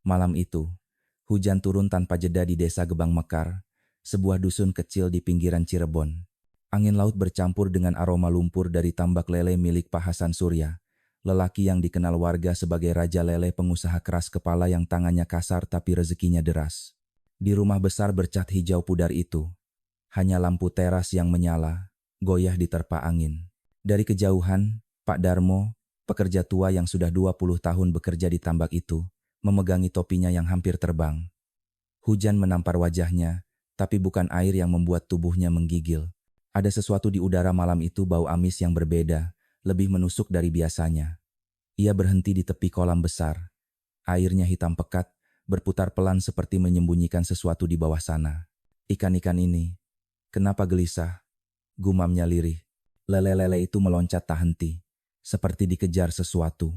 Malam itu, hujan turun tanpa jeda di desa Gebang Mekar, sebuah dusun kecil di pinggiran Cirebon. Angin laut bercampur dengan aroma lumpur dari tambak lele milik Pak Hasan Surya, lelaki yang dikenal warga sebagai Raja Lele, pengusaha keras kepala yang tangannya kasar tapi rezekinya deras. Di rumah besar bercat hijau pudar itu, hanya lampu teras yang menyala, goyah diterpa angin. Dari kejauhan, Pak Darmo, pekerja tua yang sudah 20 tahun bekerja di tambak itu, memegangi topinya yang hampir terbang. Hujan menampar wajahnya, tapi bukan air yang membuat tubuhnya menggigil. Ada sesuatu di udara malam itu, bau amis yang berbeda, lebih menusuk dari biasanya. Ia berhenti di tepi kolam besar. Airnya hitam pekat, berputar pelan seperti menyembunyikan sesuatu di bawah sana. Ikan-ikan ini, kenapa gelisah? Gumamnya lirih. Lele-lele itu meloncat tak henti, seperti dikejar sesuatu.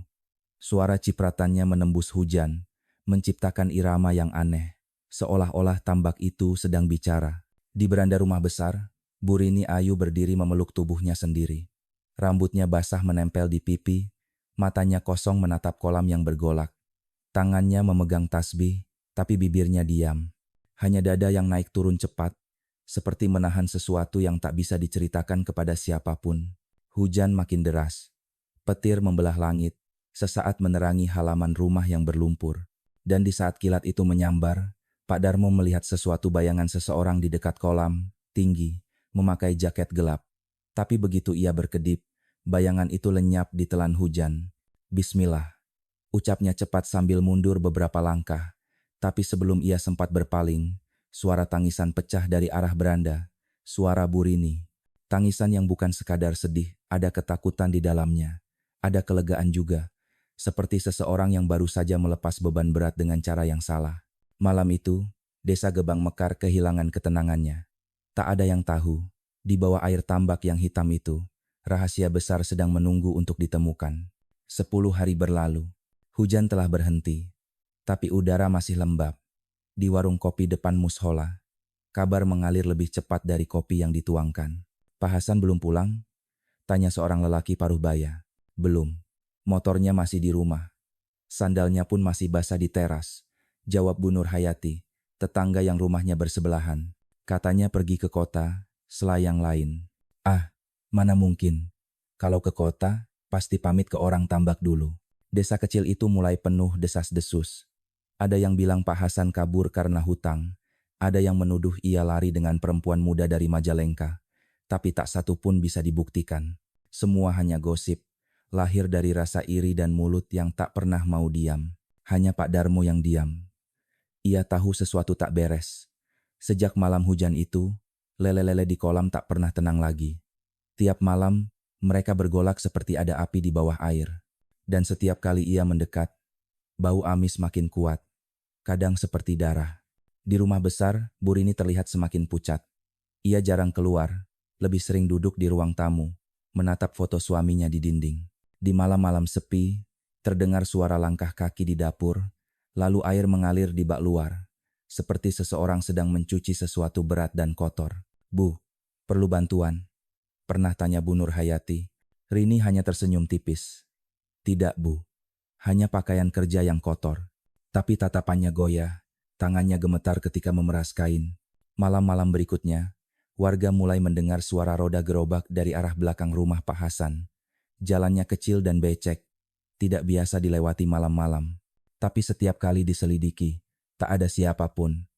Suara cipratannya menembus hujan, menciptakan irama yang aneh, seolah-olah tambak itu sedang bicara. Di beranda rumah besar, Bu Rini Ayu berdiri memeluk tubuhnya sendiri. Rambutnya basah menempel di pipi, matanya kosong menatap kolam yang bergolak. Tangannya memegang tasbih, tapi bibirnya diam. Hanya dada yang naik turun cepat, seperti menahan sesuatu yang tak bisa diceritakan kepada siapapun. Hujan makin deras. Petir membelah langit, sesaat menerangi halaman rumah yang berlumpur. Dan di saat kilat itu menyambar, Pak Darmo melihat sesuatu, bayangan seseorang di dekat kolam, tinggi, memakai jaket gelap. Tapi begitu ia berkedip, bayangan itu lenyap di telan hujan. Bismillah, ucapnya cepat sambil mundur beberapa langkah. Tapi sebelum ia sempat berpaling, suara tangisan pecah dari arah beranda. Suara Bu Rini. Tangisan yang bukan sekadar sedih, ada ketakutan di dalamnya. Ada kelegaan juga, seperti seseorang yang baru saja melepas beban berat dengan cara yang salah. Malam itu, desa Gebang Mekar kehilangan ketenangannya. Tak ada yang tahu, di bawah air tambak yang hitam itu, rahasia besar sedang menunggu untuk ditemukan. 10 hari berlalu, hujan telah berhenti, tapi udara masih lembab. Di warung kopi depan mushola, kabar mengalir lebih cepat dari kopi yang dituangkan. Pak Hasan belum pulang? Tanya seorang lelaki paruh baya. Belum. Motornya masih di rumah. Sandalnya pun masih basah di teras. Jawab Bu Nur Hayati, tetangga yang rumahnya bersebelahan. Katanya pergi ke kota, selayang lain. Ah, mana mungkin. Kalau ke kota, pasti pamit ke orang tambak dulu. Desa kecil itu mulai penuh desas-desus. Ada yang bilang Pak Hasan kabur karena hutang. Ada yang menuduh ia lari dengan perempuan muda dari Majalengka. Tapi tak satu pun bisa dibuktikan. Semua hanya gosip, lahir dari rasa iri dan mulut yang tak pernah mau diam. Hanya Pak Darmo yang diam. Ia tahu sesuatu tak beres. Sejak malam hujan itu, lele-lele di kolam tak pernah tenang lagi. Tiap malam, mereka bergolak seperti ada api di bawah air. Dan setiap kali ia mendekat, bau amis makin kuat. Kadang seperti darah. Di rumah besar, Bu Rini terlihat semakin pucat. Ia jarang keluar, lebih sering duduk di ruang tamu, menatap foto suaminya di dinding. Di malam-malam sepi, terdengar suara langkah kaki di dapur, lalu air mengalir di bak luar, seperti seseorang sedang mencuci sesuatu berat dan kotor. Bu, perlu bantuan? Pernah tanya Bu Nur Hayati. Rini hanya tersenyum tipis. Tidak, Bu. Hanya pakaian kerja yang kotor. Tapi tatapannya goyah, tangannya gemetar ketika memeras kain. Malam-malam berikutnya, warga mulai mendengar suara roda gerobak dari arah belakang rumah Pak Hasan. Jalannya kecil dan becek, tidak biasa dilewati malam-malam. Tapi setiap kali diselidiki, tak ada siapapun.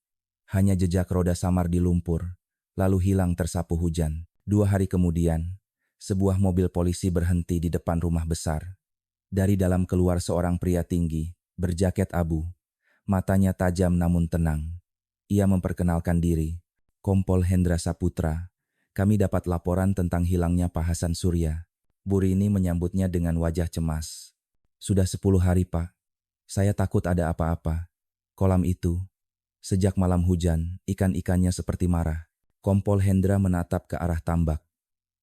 Hanya jejak roda samar di lumpur, lalu hilang tersapu hujan. 2 hari kemudian, sebuah mobil polisi berhenti di depan rumah besar. Dari dalam keluar seorang pria tinggi, berjaket abu. Matanya tajam namun tenang. Ia memperkenalkan diri. Kompol Hendra Saputra. Kami dapat laporan tentang hilangnya Pak Hasan Surya. Bu Rini menyambutnya dengan wajah cemas. Sudah 10 hari, Pak. Saya takut ada apa-apa. Kolam itu, sejak malam hujan, ikan-ikannya seperti marah. Kompol Hendra menatap ke arah tambak.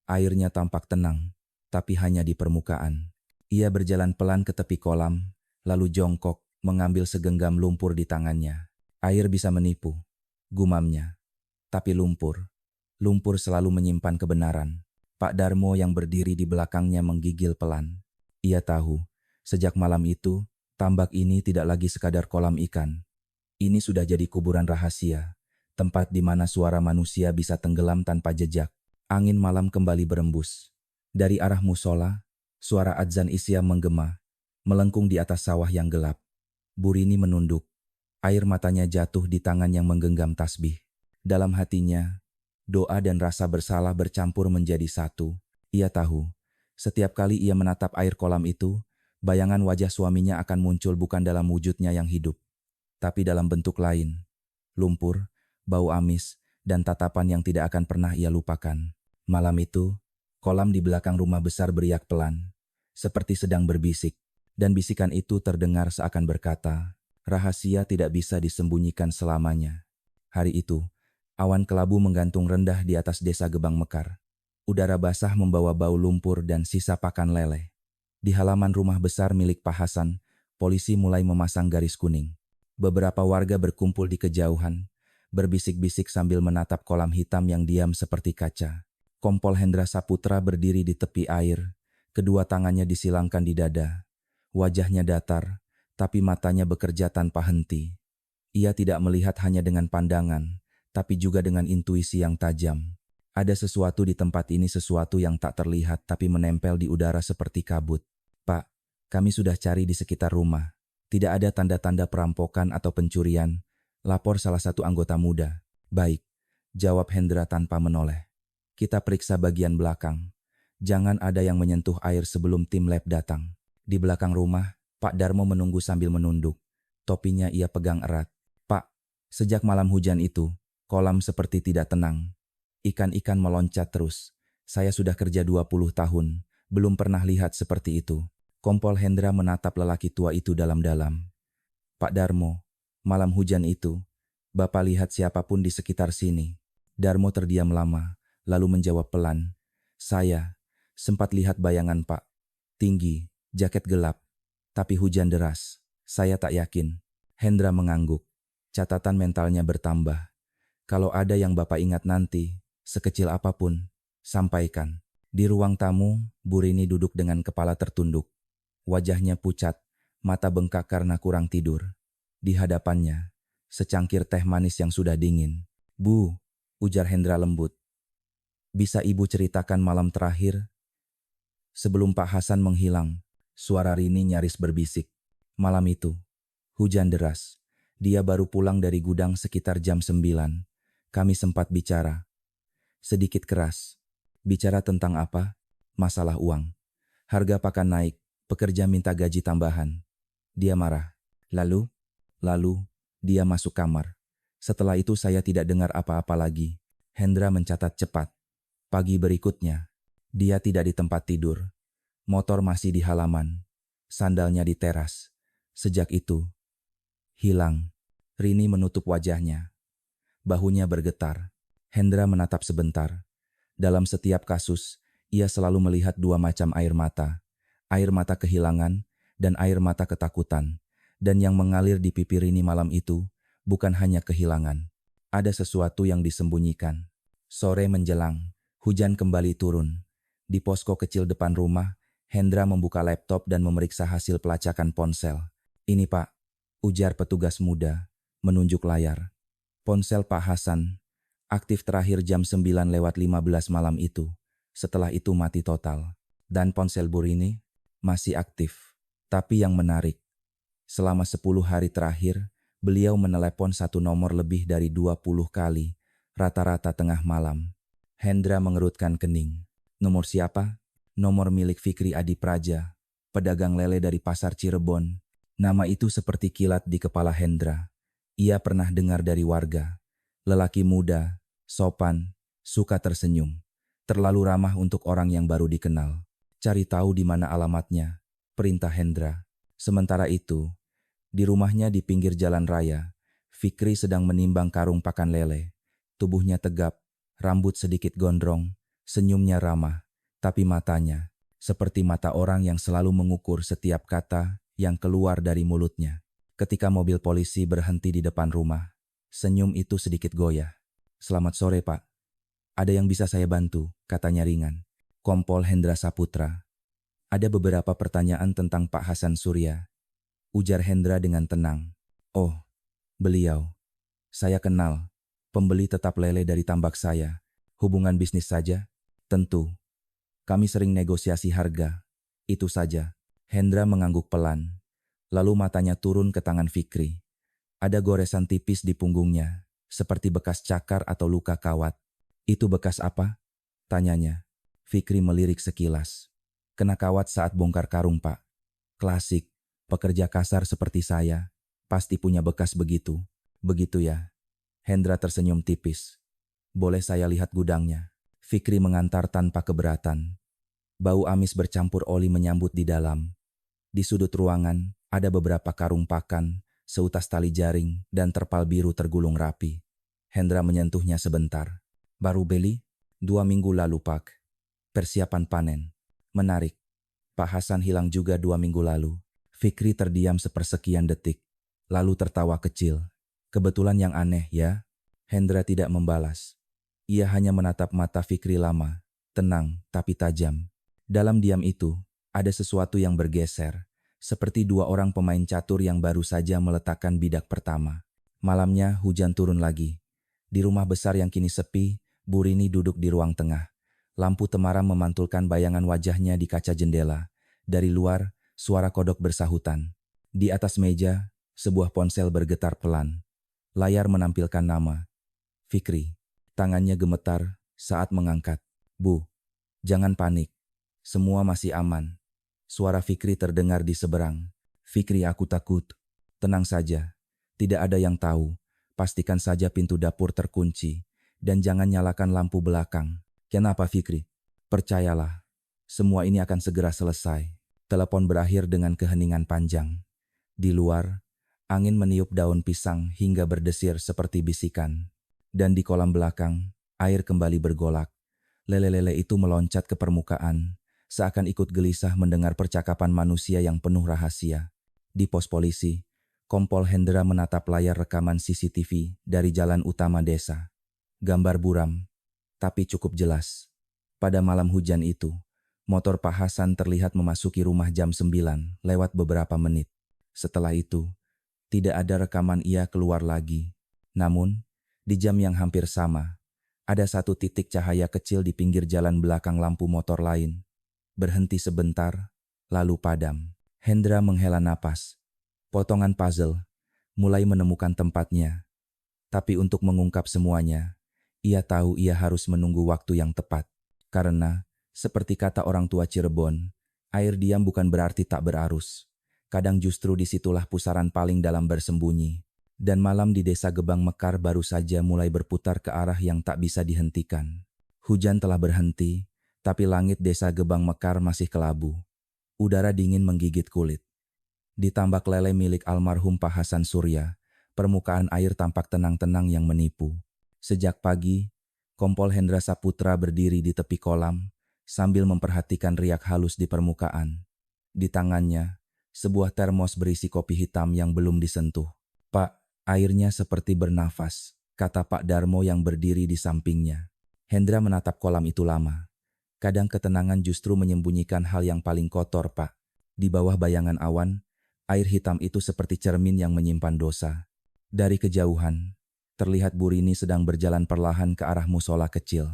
Airnya tampak tenang, tapi hanya di permukaan. Ia berjalan pelan ke tepi kolam, lalu jongkok, mengambil segenggam lumpur di tangannya. Air bisa menipu, gumamnya. Tapi lumpur selalu menyimpan kebenaran. Pak Darmo yang berdiri di belakangnya menggigil pelan. Ia tahu, sejak malam itu, Tambak ini tidak lagi sekadar kolam ikan. Ini sudah jadi kuburan rahasia, tempat di mana suara manusia bisa tenggelam tanpa jejak. Angin malam kembali berembus. Dari arah musola, suara adzan Isya menggema, melengkung di atas sawah yang gelap. Burini menunduk. Air matanya jatuh di tangan yang menggenggam tasbih. Dalam hatinya, doa dan rasa bersalah bercampur menjadi satu. Ia tahu, setiap kali ia menatap air kolam itu, bayangan wajah suaminya akan muncul bukan dalam wujudnya yang hidup, tapi dalam bentuk lain. Lumpur, bau amis, dan tatapan yang tidak akan pernah ia lupakan. Malam itu, kolam di belakang rumah besar beriak pelan, seperti sedang berbisik, dan bisikan itu terdengar seakan berkata, rahasia tidak bisa disembunyikan selamanya. Hari itu, awan kelabu menggantung rendah di atas desa Gebang Mekar. Udara basah membawa bau lumpur dan sisa pakan lele. Di halaman rumah besar milik Pak Hasan, polisi mulai memasang garis kuning. Beberapa warga berkumpul di kejauhan, berbisik-bisik sambil menatap kolam hitam yang diam seperti kaca. Kompol Hendra Saputra berdiri di tepi air, kedua tangannya disilangkan di dada. Wajahnya datar, tapi matanya bekerja tanpa henti. Ia tidak melihat hanya dengan pandangan, tapi juga dengan intuisi yang tajam. Ada sesuatu di tempat ini, sesuatu yang tak terlihat tapi menempel di udara seperti kabut. Pak, kami sudah cari di sekitar rumah. Tidak ada tanda-tanda perampokan atau pencurian, lapor salah satu anggota muda. Baik, jawab Hendra tanpa menoleh. Kita periksa bagian belakang. Jangan ada yang menyentuh air sebelum tim lab datang. Di belakang rumah, Pak Darmo menunggu sambil menunduk. Topinya ia pegang erat. Pak, sejak malam hujan itu, kolam seperti tidak tenang. Ikan-ikan meloncat terus. Saya sudah kerja 20 tahun, belum pernah lihat seperti itu. Kompol Hendra menatap lelaki tua itu dalam-dalam. Pak Darmo, malam hujan itu, Bapak lihat siapapun di sekitar sini? Darmo terdiam lama, lalu menjawab pelan. Saya sempat lihat bayangan Pak. Tinggi, jaket gelap, tapi hujan deras. Saya tak yakin. Hendra mengangguk. Catatan mentalnya bertambah. Kalau ada yang Bapak ingat nanti, sekecil apapun, sampaikan. Di ruang tamu, Burini duduk dengan kepala tertunduk. Wajahnya pucat, mata bengkak karena kurang tidur. Di hadapannya, secangkir teh manis yang sudah dingin. Bu, ujar Hendra lembut. Bisa Ibu ceritakan malam terakhir? Sebelum Pak Hasan menghilang, suara Rini nyaris berbisik. Malam itu, hujan deras. Dia baru pulang dari gudang sekitar jam 9. Kami sempat bicara. Sedikit keras. Bicara tentang apa? Masalah uang. Harga pakan naik, pekerja minta gaji tambahan. Dia marah. Lalu, dia masuk kamar. Setelah itu saya tidak dengar apa-apa lagi. Hendra mencatat cepat. Pagi berikutnya, dia tidak di tempat tidur. Motor masih di halaman. Sandalnya di teras. Sejak itu, hilang. Rini menutup wajahnya. Bahunya bergetar. Hendra menatap sebentar. Dalam setiap kasus, ia selalu melihat dua macam air mata. Air mata kehilangan dan air mata ketakutan. Dan yang mengalir di pipi Rini malam itu bukan hanya kehilangan. Ada sesuatu yang disembunyikan. Sore menjelang, hujan kembali turun. Di posko kecil depan rumah, Hendra membuka laptop dan memeriksa hasil pelacakan ponsel. Ini Pak, ujar petugas muda, menunjuk layar. Ponsel Pak Hasan, aktif terakhir jam 9:15 malam itu. Setelah itu mati total. Dan ponsel Burini masih aktif. Tapi yang menarik, selama 10 hari terakhir, beliau menelepon satu nomor lebih dari 20 kali, rata-rata tengah malam. Hendra mengerutkan kening. Nomor siapa? Nomor milik Fikri Adi Praja, pedagang lele dari pasar Cirebon. Nama itu seperti kilat di kepala Hendra. Ia pernah dengar dari warga. Lelaki muda, sopan, suka tersenyum. Terlalu ramah untuk orang yang baru dikenal. Cari tahu di mana alamatnya, perintah Hendra. Sementara itu, di rumahnya di pinggir jalan raya, Fikri sedang menimbang karung pakan lele. Tubuhnya tegap, rambut sedikit gondrong, senyumnya ramah, tapi matanya seperti mata orang yang selalu mengukur setiap kata yang keluar dari mulutnya. Ketika mobil polisi berhenti di depan rumah, senyum itu sedikit goyah. Selamat sore Pak. Ada yang bisa saya bantu, katanya ringan. Kompol Hendra Saputra. Ada beberapa pertanyaan tentang Pak Hasan Surya. ujar Hendra dengan tenang. Oh, beliau. Saya kenal. Pembeli tetap lele dari tambak saya. Hubungan bisnis saja? Tentu. Kami sering negosiasi harga. Itu saja. Hendra mengangguk pelan. Lalu matanya turun ke tangan Fikri. Ada goresan tipis di punggungnya, seperti bekas cakar atau luka kawat. Itu bekas apa? Tanyanya. Fikri melirik sekilas. Kena kawat saat bongkar karung, Pak. Klasik. Pekerja kasar seperti saya. Pasti punya bekas begitu. Begitu ya. Hendra tersenyum tipis. Boleh saya lihat gudangnya? Fikri mengantar tanpa keberatan. Bau amis bercampur oli menyambut di dalam. Di sudut ruangan, ada beberapa karung pakan, seutas tali jaring, dan terpal biru tergulung rapi. Hendra menyentuhnya sebentar. Baru beli? 2 minggu lalu, Pak. Persiapan panen. Menarik. Pak Hasan hilang juga 2 minggu lalu. Fikri terdiam sepersekian detik. Lalu tertawa kecil. Kebetulan yang aneh ya. Hendra tidak membalas. Ia hanya menatap mata Fikri lama. Tenang, tapi tajam. Dalam diam itu, ada sesuatu yang bergeser. Seperti 2 orang pemain catur yang baru saja meletakkan bidak pertama. Malamnya hujan turun lagi. Di rumah besar yang kini sepi, Bu Rini duduk di ruang tengah. Lampu temaram memantulkan bayangan wajahnya di kaca jendela. Dari luar, suara kodok bersahutan. Di atas meja, sebuah ponsel bergetar pelan. Layar menampilkan nama. Fikri. Tangannya gemetar saat mengangkat. Bu, jangan panik. Semua masih aman. Suara Fikri terdengar di seberang. Fikri, aku takut. Tenang saja. Tidak ada yang tahu. Pastikan saja pintu dapur terkunci. Dan jangan nyalakan lampu belakang. Kenapa, Fikri? Percayalah. Semua ini akan segera selesai. Telepon berakhir dengan keheningan panjang. Di luar, angin meniup daun pisang hingga berdesir seperti bisikan. Dan di kolam belakang, air kembali bergolak. Lele-lele itu meloncat ke permukaan, seakan ikut gelisah mendengar percakapan manusia yang penuh rahasia. Di pos polisi, Kompol Hendra menatap layar rekaman CCTV dari jalan utama desa. Gambar buram, tapi cukup jelas. Pada malam hujan itu, motor Pak Hasan terlihat memasuki rumah jam 9 lewat beberapa menit. Setelah itu, tidak ada rekaman ia keluar lagi. Namun, di jam yang hampir sama, ada satu titik cahaya kecil di pinggir jalan belakang lampu motor lain. Berhenti sebentar, lalu padam. Hendra menghela napas. Potongan puzzle mulai menemukan tempatnya. Tapi untuk mengungkap semuanya, ia tahu ia harus menunggu waktu yang tepat. Karena, seperti kata orang tua Cirebon, air diam bukan berarti tak berarus. Kadang justru disitulah pusaran paling dalam bersembunyi. Dan malam di desa Gebang Mekar baru saja mulai berputar ke arah yang tak bisa dihentikan. Hujan telah berhenti, tapi langit desa Gebang Mekar masih kelabu. Udara dingin menggigit kulit. Di tambak lele milik almarhum Pak Hasan Surya, permukaan air tampak tenang-tenang yang menipu. Sejak pagi, Kompol Hendra Saputra berdiri di tepi kolam, sambil memperhatikan riak halus di permukaan. Di tangannya, sebuah termos berisi kopi hitam yang belum disentuh. Pak, airnya seperti bernafas, kata Pak Darmo yang berdiri di sampingnya. Hendra menatap kolam itu lama. Kadang ketenangan justru menyembunyikan hal yang paling kotor, Pak. Di bawah bayangan awan, air hitam itu seperti cermin yang menyimpan dosa. Dari kejauhan, terlihat Bu Rini sedang berjalan perlahan ke arah musola kecil.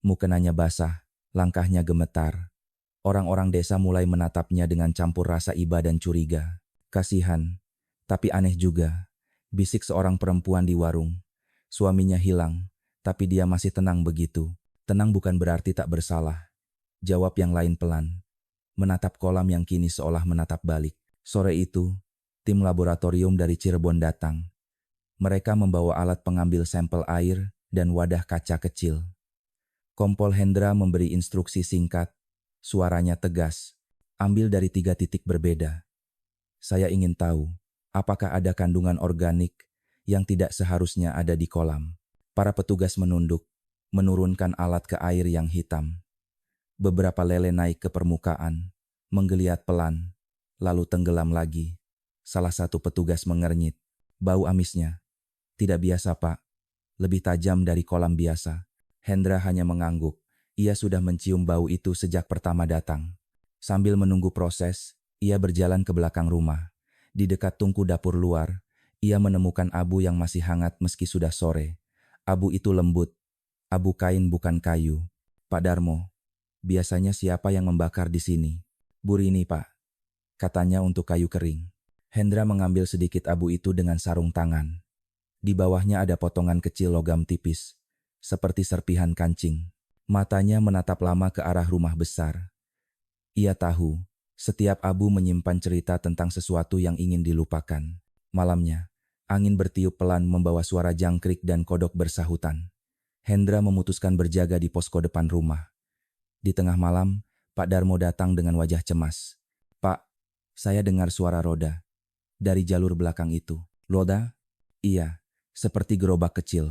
Mukenanya basah, langkahnya gemetar. Orang-orang desa mulai menatapnya dengan campur rasa iba dan curiga. Kasihan, tapi aneh juga. Bisik seorang perempuan di warung. Suaminya hilang, tapi dia masih tenang begitu. Tenang bukan berarti tak bersalah. Jawab yang lain pelan. Menatap kolam yang kini seolah menatap balik. Sore itu, tim laboratorium dari Cirebon datang. Mereka membawa alat pengambil sampel air dan wadah kaca kecil. Kompol Hendra memberi instruksi singkat. Suaranya tegas. Ambil dari 3 titik berbeda. Saya ingin tahu, apakah ada kandungan organik yang tidak seharusnya ada di kolam. Para petugas menunduk, menurunkan alat ke air yang hitam. Beberapa lele naik ke permukaan, menggeliat pelan, lalu tenggelam lagi. Salah satu petugas mengernyit. Bau amisnya. Tidak biasa, Pak. Lebih tajam dari kolam biasa. Hendra hanya mengangguk. Ia sudah mencium bau itu sejak pertama datang. Sambil menunggu proses, ia berjalan ke belakang rumah. Di dekat tungku dapur luar, ia menemukan abu yang masih hangat meski sudah sore. Abu itu lembut, abu kain bukan kayu. Pak Darmo, biasanya siapa yang membakar di sini? Bu Rini, Pak, katanya untuk kayu kering. Hendra mengambil sedikit abu itu dengan sarung tangan. Di bawahnya ada potongan kecil logam tipis, seperti serpihan kancing. Matanya menatap lama ke arah rumah besar. Ia tahu, setiap abu menyimpan cerita tentang sesuatu yang ingin dilupakan. Malamnya, angin bertiup pelan membawa suara jangkrik dan kodok bersahutan. Hendra memutuskan berjaga di posko depan rumah. Di tengah malam, Pak Darmo datang dengan wajah cemas. Pak, saya dengar suara roda. Dari jalur belakang itu. Roda? Iya. Seperti gerobak kecil,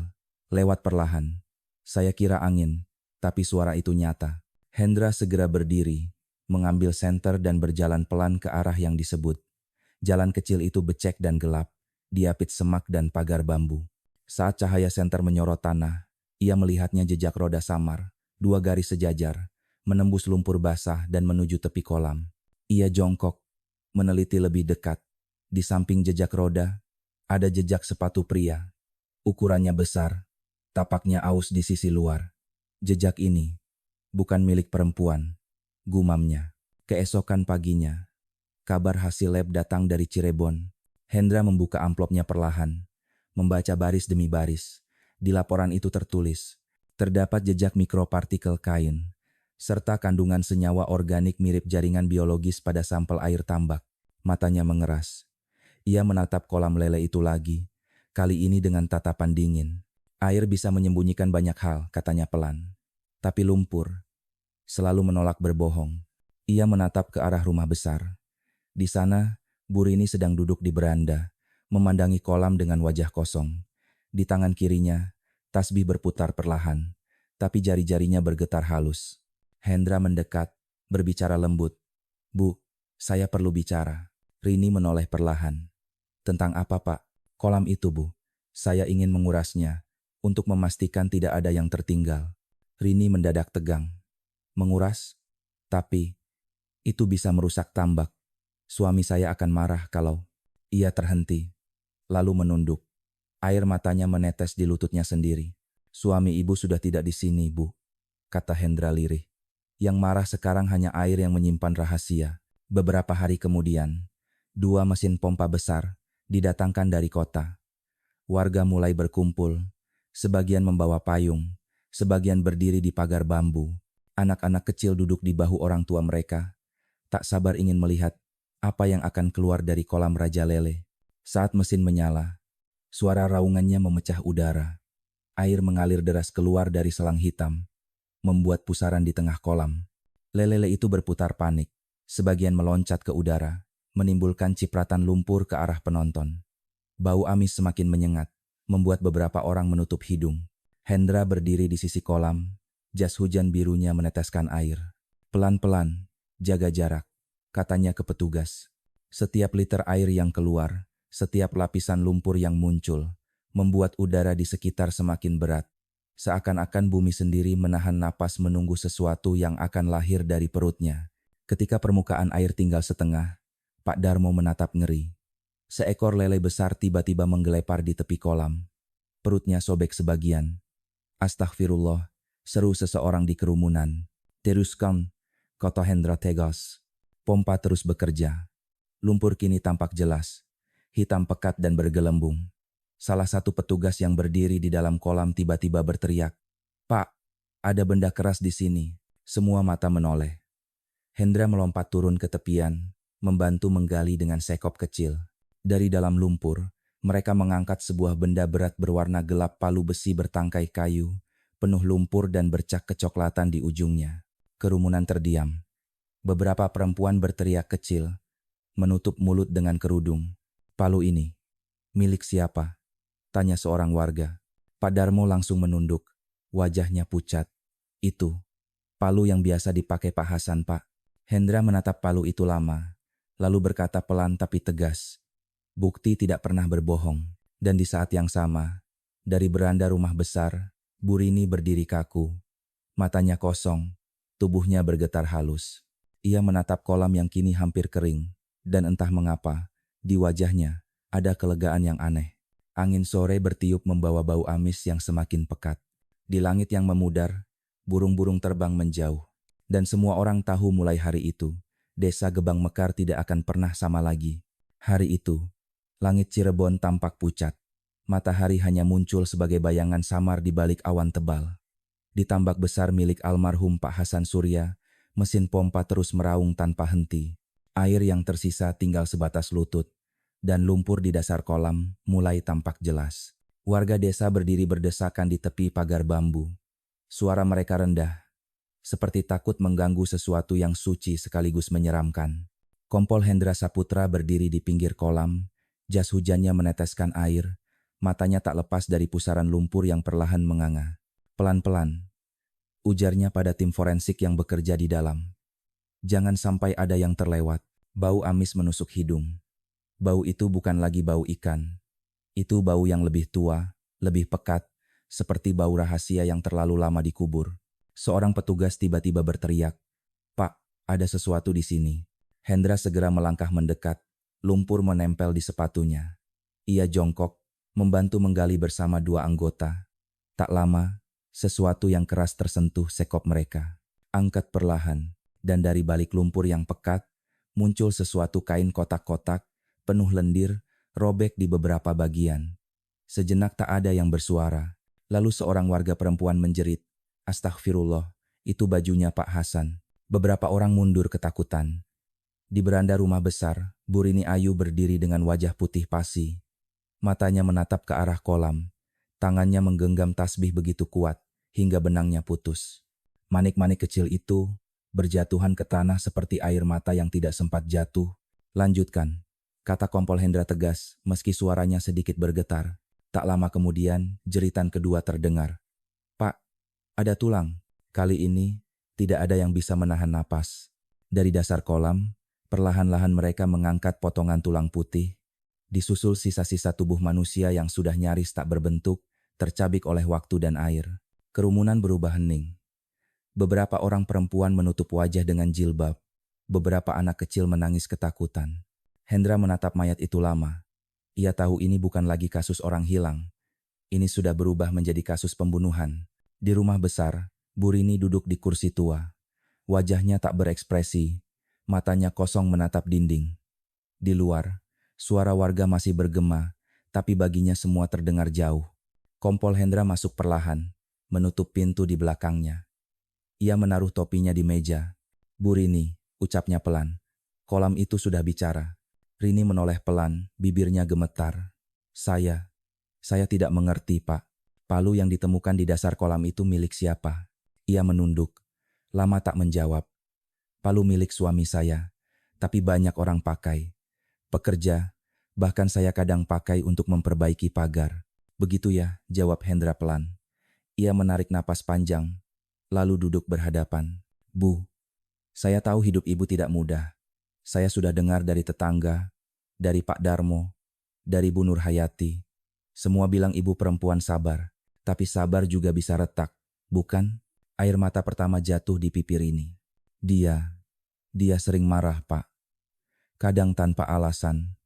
lewat perlahan. Saya kira angin, tapi suara itu nyata. Hendra segera berdiri, mengambil senter dan berjalan pelan ke arah yang disebut. Jalan kecil itu becek dan gelap, diapit semak dan pagar bambu. Saat cahaya senter menyorot tanah, ia melihatnya jejak roda samar, 2 garis sejajar, menembus lumpur basah dan menuju tepi kolam. Ia jongkok, meneliti lebih dekat. Di samping jejak roda, ada jejak sepatu pria. Ukurannya besar, tapaknya aus di sisi luar. Jejak ini bukan milik perempuan, gumamnya. Keesokan paginya, kabar hasil lab datang dari Cirebon. Hendra membuka amplopnya perlahan, membaca baris demi baris. Di laporan itu tertulis, terdapat jejak mikropartikel kain, serta kandungan senyawa organik mirip jaringan biologis pada sampel air tambak. Matanya mengeras. Ia menatap kolam lele itu lagi. Kali ini dengan tatapan dingin. Air bisa menyembunyikan banyak hal, katanya pelan. Tapi lumpur selalu menolak berbohong. Ia menatap ke arah rumah besar. Di sana, Bu Rini sedang duduk di beranda, memandangi kolam dengan wajah kosong. Di tangan kirinya, tasbih berputar perlahan, tapi jari-jarinya bergetar halus. Hendra mendekat, berbicara lembut. Bu, saya perlu bicara. Rini menoleh perlahan. Tentang apa, Pak? Kolam itu, Bu. Saya ingin mengurasnya, untuk memastikan tidak ada yang tertinggal. Rini mendadak tegang. Menguras? Tapi, itu bisa merusak tambak. Suami saya akan marah kalau... Ia terhenti, lalu menunduk. Air matanya menetes di lututnya sendiri. Suami ibu sudah tidak di sini, Bu, kata Hendra lirih. Yang marah sekarang hanya air yang menyimpan rahasia. Beberapa hari kemudian, 2 mesin pompa besar didatangkan dari kota. Warga mulai berkumpul, sebagian membawa payung, sebagian berdiri di pagar bambu. Anak-anak kecil duduk di bahu orang tua mereka, tak sabar ingin melihat apa yang akan keluar dari kolam Raja Lele. Saat mesin menyala, suara raungannya memecah udara. Air mengalir deras keluar dari selang hitam, membuat pusaran di tengah kolam. Lele itu berputar panik, sebagian meloncat ke udara, menimbulkan cipratan lumpur ke arah penonton. Bau amis semakin menyengat, membuat beberapa orang menutup hidung. Hendra berdiri di sisi kolam, jas hujan birunya meneteskan air. Pelan-pelan, jaga jarak, katanya ke petugas. Setiap liter air yang keluar, setiap lapisan lumpur yang muncul, membuat udara di sekitar semakin berat. Seakan-akan bumi sendiri menahan napas menunggu sesuatu yang akan lahir dari perutnya. Ketika permukaan air tinggal setengah, Pak Darmo menatap ngeri. Seekor lele besar tiba-tiba menggelepar di tepi kolam. Perutnya sobek sebagian. Astagfirullah, seru seseorang di kerumunan. Teruskan, kata Hendra tegas. Pompa terus bekerja. Lumpur kini tampak jelas, hitam pekat dan bergelembung. Salah satu petugas yang berdiri di dalam kolam tiba-tiba berteriak, Pak, ada benda keras di sini. Semua mata menoleh. Hendra melompat turun ke tepian, membantu menggali dengan sekop kecil. Dari dalam lumpur, mereka mengangkat sebuah benda berat berwarna gelap palu besi bertangkai kayu, penuh lumpur dan bercak kecoklatan di ujungnya. Kerumunan terdiam. Beberapa perempuan berteriak kecil, menutup mulut dengan kerudung. Palu ini, milik siapa? Tanya seorang warga. Pak Darmo langsung menunduk, wajahnya pucat. Itu, palu yang biasa dipakai Pak Hasan, Pak. Hendra menatap palu itu lama, lalu berkata pelan tapi tegas. Bukti tidak pernah berbohong. Dan di saat yang sama, dari beranda rumah besar, Bu Rini berdiri kaku. Matanya kosong, tubuhnya bergetar halus. Ia menatap kolam yang kini hampir kering, dan entah mengapa, Di wajahnya, ada kelegaan yang aneh. Angin sore bertiup membawa bau amis yang semakin pekat. Di langit yang memudar, burung-burung terbang menjauh. Dan semua orang tahu mulai hari itu, desa Gebang Mekar tidak akan pernah sama lagi. Hari itu, langit Cirebon tampak pucat. Matahari hanya muncul sebagai bayangan samar di balik awan tebal. Di tambak besar milik almarhum Pak Hasan Surya, mesin pompa terus meraung tanpa henti. Air yang tersisa tinggal sebatas lutut, dan lumpur di dasar kolam mulai tampak jelas. Warga desa berdiri berdesakan di tepi pagar bambu. Suara mereka rendah, seperti takut mengganggu sesuatu yang suci sekaligus menyeramkan. Kompol Hendra Saputra berdiri di pinggir kolam, jas hujannya meneteskan air, matanya tak lepas dari pusaran lumpur yang perlahan menganga. Pelan-pelan, ujarnya pada tim forensik yang bekerja di dalam. Jangan sampai ada yang terlewat. Bau amis menusuk hidung. Bau itu bukan lagi bau ikan. Itu bau yang lebih tua, lebih pekat, seperti bau rahasia yang terlalu lama dikubur. Seorang petugas tiba-tiba berteriak, "Pak, ada sesuatu di sini." Hendra segera melangkah mendekat, lumpur menempel di sepatunya. Ia jongkok, membantu menggali bersama dua anggota. Tak lama, sesuatu yang keras tersentuh sekop mereka. Angkat perlahan, dan dari balik lumpur yang pekat, muncul sesuatu kain kotak-kotak, penuh lendir, robek di beberapa bagian. Sejenak tak ada yang bersuara, lalu seorang warga perempuan menjerit, "Astagfirullah, itu bajunya Pak Hasan." Beberapa orang mundur ketakutan. Di beranda rumah besar, Bu Rini Ayu berdiri dengan wajah putih pasi. Matanya menatap ke arah kolam, tangannya menggenggam tasbih begitu kuat, hingga benangnya putus. Manik-manik kecil itu berjatuhan ke tanah seperti air mata yang tidak sempat jatuh. "Lanjutkan," kata Kompol Hendra tegas, meski suaranya sedikit bergetar. Tak lama kemudian, jeritan kedua terdengar. "Pak, ada tulang." Kali ini, tidak ada yang bisa menahan napas. Dari dasar kolam, perlahan-lahan mereka mengangkat potongan tulang putih. Disusul sisa-sisa tubuh manusia yang sudah nyaris tak berbentuk, tercabik oleh waktu dan air. Kerumunan berubah hening. Beberapa orang perempuan menutup wajah dengan jilbab. Beberapa anak kecil menangis ketakutan. Hendra menatap mayat itu lama. Ia tahu ini bukan lagi kasus orang hilang. Ini sudah berubah menjadi kasus pembunuhan. Di rumah besar, Bu Rini duduk di kursi tua. Wajahnya tak berekspresi, matanya kosong menatap dinding. Di luar, suara warga masih bergema, tapi baginya semua terdengar jauh. Kompol Hendra masuk perlahan, menutup pintu di belakangnya. Ia menaruh topinya di meja. "Bu Rini," ucapnya pelan. "Kolam itu sudah bicara." Rini menoleh pelan, bibirnya gemetar. Saya tidak mengerti, Pak. Palu yang ditemukan di dasar kolam itu milik siapa?" Ia menunduk, lama tak menjawab. "Palu milik suami saya, tapi banyak orang pakai. Pekerja, bahkan saya kadang pakai untuk memperbaiki pagar." "Begitu ya," jawab Hendra pelan. Ia menarik napas panjang, lalu duduk berhadapan. "Bu, saya tahu hidup ibu tidak mudah. Saya sudah dengar dari tetangga, dari Pak Darmo, dari Bu Nurhayati. Semua bilang ibu perempuan sabar, tapi sabar juga bisa retak, bukan?" Air mata pertama jatuh di pipi Rini. Dia sering marah, Pak. Kadang tanpa alasan.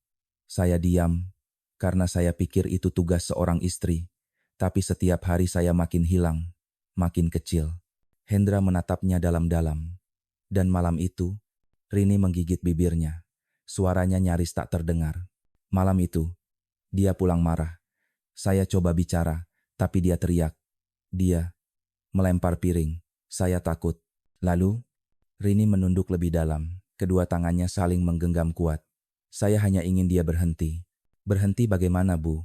Saya diam, karena saya pikir itu tugas seorang istri. Tapi setiap hari saya makin hilang, makin kecil. Hendra menatapnya dalam-dalam. Dan malam itu, Rini menggigit bibirnya. Suaranya nyaris tak terdengar. Malam itu, dia pulang marah. Saya coba bicara, tapi dia teriak. Dia melempar piring. Saya takut. Lalu, Rini menunduk lebih dalam. Kedua tangannya saling menggenggam kuat. "Saya hanya ingin dia berhenti." "Berhenti bagaimana, Bu?"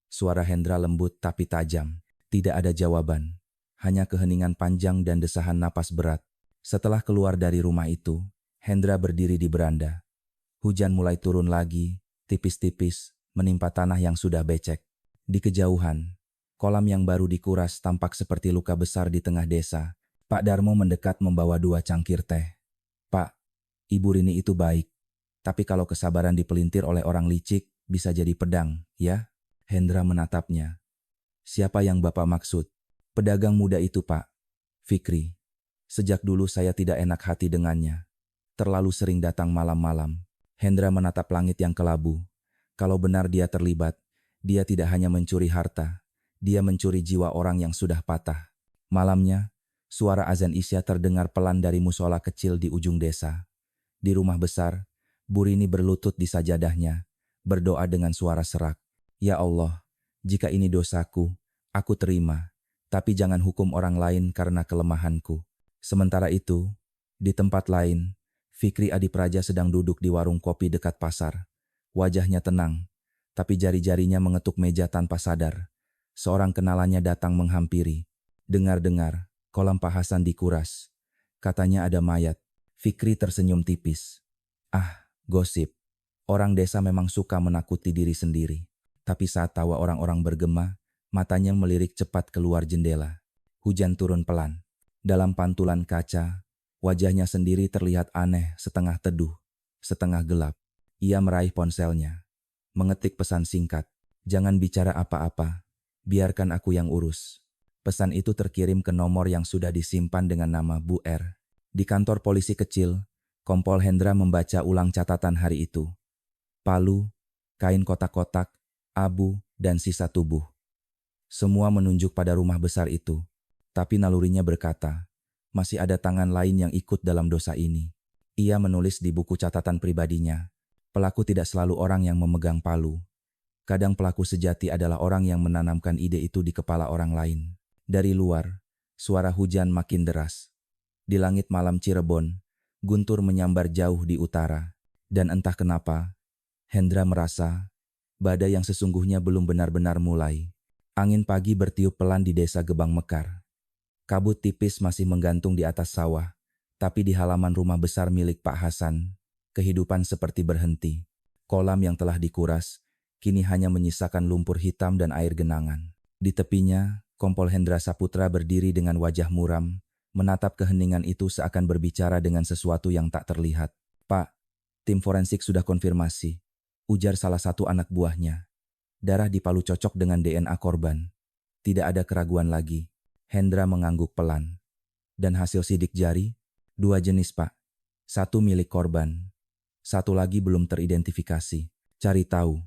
Suara Hendra lembut tapi tajam. Tidak ada jawaban. Hanya keheningan panjang dan desahan napas berat. Setelah keluar dari rumah itu, Hendra berdiri di beranda. Hujan mulai turun lagi, tipis-tipis, menimpa tanah yang sudah becek. Di kejauhan, kolam yang baru dikuras tampak seperti luka besar di tengah desa. Pak Darmo mendekat membawa 2 cangkir teh. "Pak, Ibu Rini itu baik. Tapi kalau kesabaran dipelintir oleh orang licik, bisa jadi pedang, ya?" Hendra menatapnya. "Siapa yang Bapak maksud?" "Pedagang muda itu, Pak. Fikri. Sejak dulu saya tidak enak hati dengannya. Terlalu sering datang malam-malam." Hendra menatap langit yang kelabu. Kalau benar dia terlibat, dia tidak hanya mencuri harta, dia mencuri jiwa orang yang sudah patah. Malamnya, suara azan Isya terdengar pelan dari musola kecil di ujung desa. Di rumah besar, Burini berlutut di sajadahnya, berdoa dengan suara serak. Ya Allah, jika ini dosaku, aku terima, tapi jangan hukum orang lain karena kelemahanku. Sementara itu, di tempat lain, Fikri Adipraja sedang duduk di warung kopi dekat pasar. Wajahnya tenang, tapi jari-jarinya mengetuk meja tanpa sadar. Seorang kenalannya datang menghampiri. Dengar-dengar, kolam Pak Hasan dikuras. Katanya ada mayat. Fikri tersenyum tipis. Ah, gosip. Orang desa memang suka menakuti diri sendiri. Tapi saat tawa orang-orang bergema, matanya melirik cepat keluar jendela. Hujan turun pelan. Dalam pantulan kaca, wajahnya sendiri terlihat aneh, setengah teduh, setengah gelap. Ia meraih ponselnya, mengetik pesan singkat. Jangan bicara apa-apa, biarkan aku yang urus. Pesan itu terkirim ke nomor yang sudah disimpan dengan nama Bu R. Di kantor polisi kecil, Kompol Hendra membaca ulang catatan hari itu. Palu, kain kotak-kotak, abu, dan sisa tubuh. Semua menunjuk pada rumah besar itu. Tapi nalurinya berkata, masih ada tangan lain yang ikut dalam dosa ini. Ia menulis di buku catatan pribadinya, pelaku tidak selalu orang yang memegang palu. Kadang pelaku sejati adalah orang yang menanamkan ide itu di kepala orang lain. Dari luar, suara hujan makin deras. Di langit malam Cirebon, guntur menyambar jauh di utara. Dan entah kenapa, Hendra merasa badai yang sesungguhnya belum benar-benar mulai. Angin pagi bertiup pelan di desa Gebang Mekar. Kabut tipis masih menggantung di atas sawah, tapi di halaman rumah besar milik Pak Hasan, kehidupan seperti berhenti. Kolam yang telah dikuras, kini hanya menyisakan lumpur hitam dan air genangan. Di tepinya, Kompol Hendra Saputra berdiri dengan wajah muram, menatap keheningan itu seakan berbicara dengan sesuatu yang tak terlihat. Pak, tim forensik sudah konfirmasi, ujar salah satu anak buahnya. Darah di palu cocok dengan DNA korban. Tidak ada keraguan lagi. Hendra mengangguk pelan. Dan hasil sidik jari? 2 jenis, Pak. 1 milik korban. 1 lagi belum teridentifikasi. Cari tahu,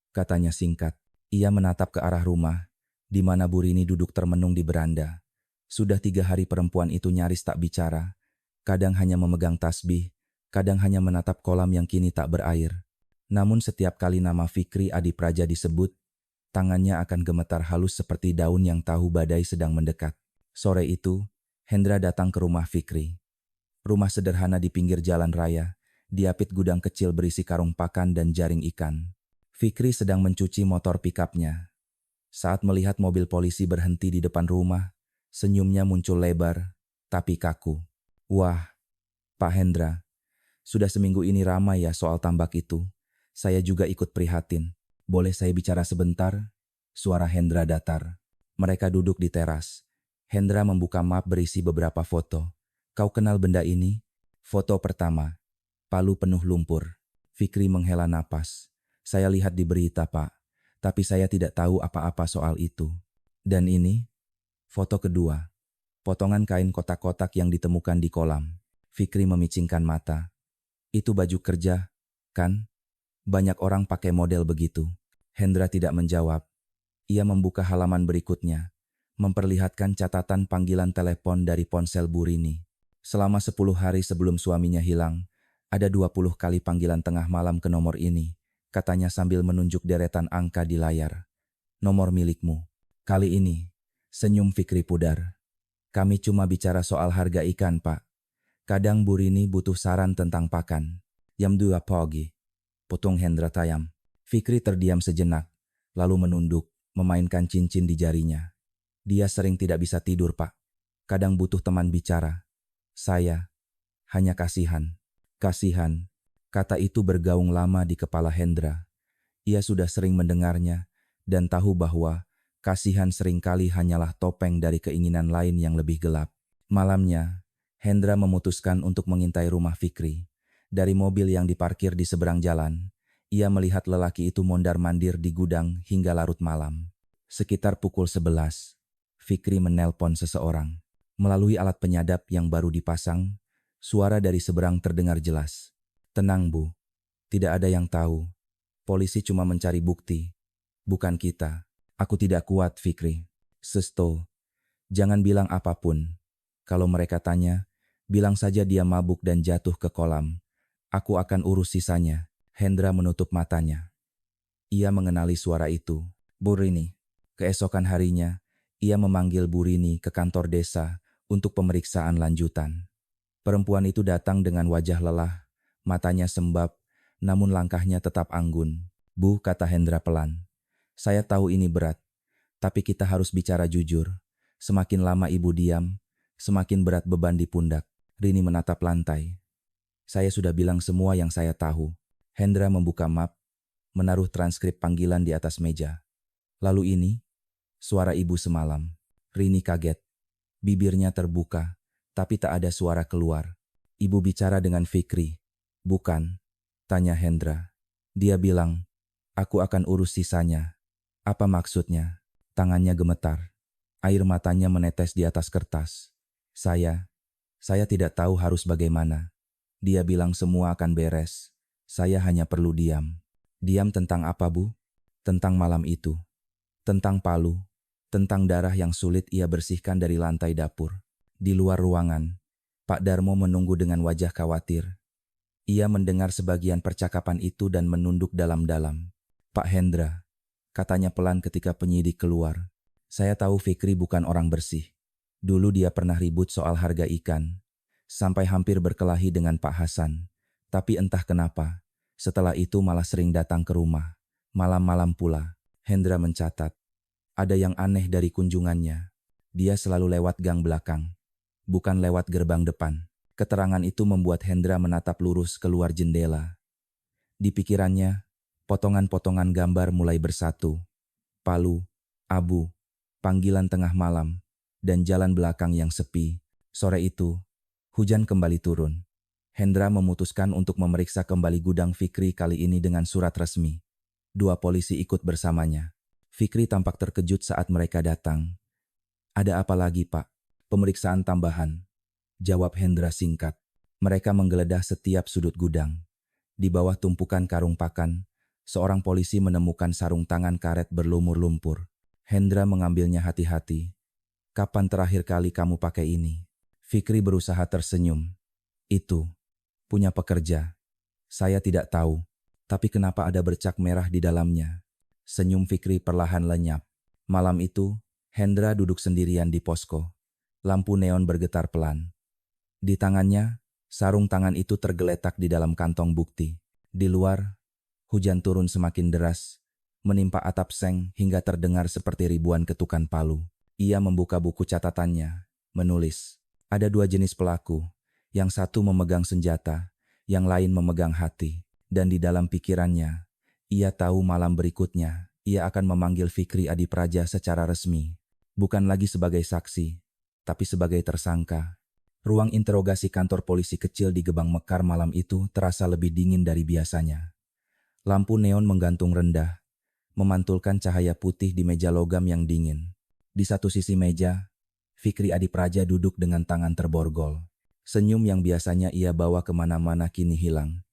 katanya singkat. Ia menatap ke arah rumah, di mana Burini duduk termenung di beranda. Sudah 3 hari perempuan itu nyaris tak bicara. Kadang hanya memegang tasbih, kadang hanya menatap kolam yang kini tak berair. Namun setiap kali nama Fikri Adipraja disebut, tangannya akan gemetar halus seperti daun yang tahu badai sedang mendekat. Sore itu, Hendra datang ke rumah Fikri. Rumah sederhana di pinggir jalan raya, diapit gudang kecil berisi karung pakan dan jaring ikan. Fikri sedang mencuci motor pikapnya. Saat melihat mobil polisi berhenti di depan rumah, senyumnya muncul lebar, tapi kaku. Wah, Pak Hendra, sudah seminggu ini ramai ya soal tambak itu. Saya juga ikut prihatin. Boleh saya bicara sebentar? Suara Hendra datar. Mereka duduk di teras. Hendra membuka map berisi beberapa foto. Kau kenal benda ini? Foto pertama. Palu penuh lumpur. Fikri menghela napas. Saya lihat di berita, Pak. Tapi saya tidak tahu apa-apa soal itu. Dan ini? Foto kedua. Potongan kain kotak-kotak yang ditemukan di kolam. Fikri memicingkan mata. Itu baju kerja, kan? Banyak orang pakai model begitu. Hendra tidak menjawab. Ia membuka halaman berikutnya, memperlihatkan catatan panggilan telepon dari ponsel Burini. Selama 10 hari sebelum suaminya hilang, ada 20 kali panggilan tengah malam ke nomor ini, katanya sambil menunjuk deretan angka di layar. Nomor milikmu. Kali ini, senyum Fikri pudar. Kami cuma bicara soal harga ikan, Pak. Kadang Burini butuh saran tentang pakan. Jam 2 pagi. Potong Hendra tayam. Fikri terdiam sejenak, lalu menunduk, memainkan cincin di jarinya. Dia sering tidak bisa tidur, Pak. Kadang butuh teman bicara. Saya hanya kasihan. Kasihan. Kata itu bergaung lama di kepala Hendra. Ia sudah sering mendengarnya dan tahu bahwa kasihan seringkali hanyalah topeng dari keinginan lain yang lebih gelap. Malamnya, Hendra memutuskan untuk mengintai rumah Fikri. Dari mobil yang diparkir di seberang jalan, ia melihat lelaki itu mondar-mandir di gudang hingga larut malam. Sekitar pukul 11, Fikri menelpon seseorang. Melalui alat penyadap yang baru dipasang, suara dari seberang terdengar jelas. Tenang, Bu. Tidak ada yang tahu. Polisi cuma mencari bukti, bukan kita. Aku tidak kuat, Fikri. Sesto, jangan bilang apapun. Kalau mereka tanya, bilang saja dia mabuk dan jatuh ke kolam. Aku akan urus sisanya. Hendra menutup matanya. Ia mengenali suara itu. Bu Rini. Keesokan harinya, ia memanggil Bu Rini ke kantor desa untuk pemeriksaan lanjutan. Perempuan itu datang dengan wajah lelah, matanya sembab, namun langkahnya tetap anggun. Bu, kata Hendra pelan. Saya tahu ini berat, tapi kita harus bicara jujur. Semakin lama ibu diam, semakin berat beban di pundak. Rini menatap lantai. Saya sudah bilang semua yang saya tahu. Hendra membuka map, menaruh transkrip panggilan di atas meja. Lalu ini, suara ibu semalam. Rini kaget. Bibirnya terbuka, tapi tak ada suara keluar. Ibu bicara dengan Fikri. Bukan, tanya Hendra. Dia bilang, aku akan urus sisanya. Apa maksudnya? Tangannya gemetar. Air matanya menetes di atas kertas. Saya tidak tahu harus bagaimana. Dia bilang semua akan beres. Saya hanya perlu diam. Diam tentang apa, Bu? Tentang malam itu. Tentang Palu. Tentang darah yang sulit ia bersihkan dari lantai dapur. Di luar ruangan, Pak Darmo menunggu dengan wajah khawatir. Ia mendengar sebagian percakapan itu dan menunduk dalam-dalam. Pak Hendra, katanya pelan ketika penyidik keluar. Saya tahu Fikri bukan orang bersih. Dulu dia pernah ribut soal harga ikan. Sampai hampir berkelahi dengan Pak Hasan. Tapi entah kenapa, setelah itu malah sering datang ke rumah. Malam-malam pula, Hendra mencatat. Ada yang aneh dari kunjungannya. Dia selalu lewat gang belakang, bukan lewat gerbang depan. Keterangan itu membuat Hendra menatap lurus keluar jendela. Di pikirannya, potongan-potongan gambar mulai bersatu. Palu, abu, panggilan tengah malam, dan jalan belakang yang sepi. Sore itu, hujan kembali turun. Hendra memutuskan untuk memeriksa kembali gudang Fikri kali ini dengan surat resmi. 2 polisi ikut bersamanya. Fikri tampak terkejut saat mereka datang. Ada apa lagi, Pak? Pemeriksaan tambahan. Jawab Hendra singkat. Mereka menggeledah setiap sudut gudang. Di bawah tumpukan karung pakan, seorang polisi menemukan sarung tangan karet berlumur lumpur. Hendra mengambilnya hati-hati. Kapan terakhir kali kamu pakai ini? Fikri berusaha tersenyum. Itu, punya pekerja. Saya tidak tahu, tapi kenapa ada bercak merah di dalamnya? Senyum Fikri perlahan lenyap. Malam itu, Hendra duduk sendirian di posko. Lampu neon bergetar pelan. Di tangannya, sarung tangan itu tergeletak di dalam kantong bukti. Di luar, hujan turun semakin deras, menimpa atap seng hingga terdengar seperti ribuan ketukan palu. Ia membuka buku catatannya, menulis. Ada 2 jenis pelaku, yang satu memegang senjata, yang lain memegang hati. Dan di dalam pikirannya, ia tahu malam berikutnya, ia akan memanggil Fikri Adipraja secara resmi. Bukan lagi sebagai saksi, tapi sebagai tersangka. Ruang interogasi kantor polisi kecil di Gebang Mekar malam itu terasa lebih dingin dari biasanya. Lampu neon menggantung rendah, memantulkan cahaya putih di meja logam yang dingin. Di satu sisi meja, Fikri Adipraja duduk dengan tangan terborgol. Senyum yang biasanya ia bawa kemana-mana kini hilang.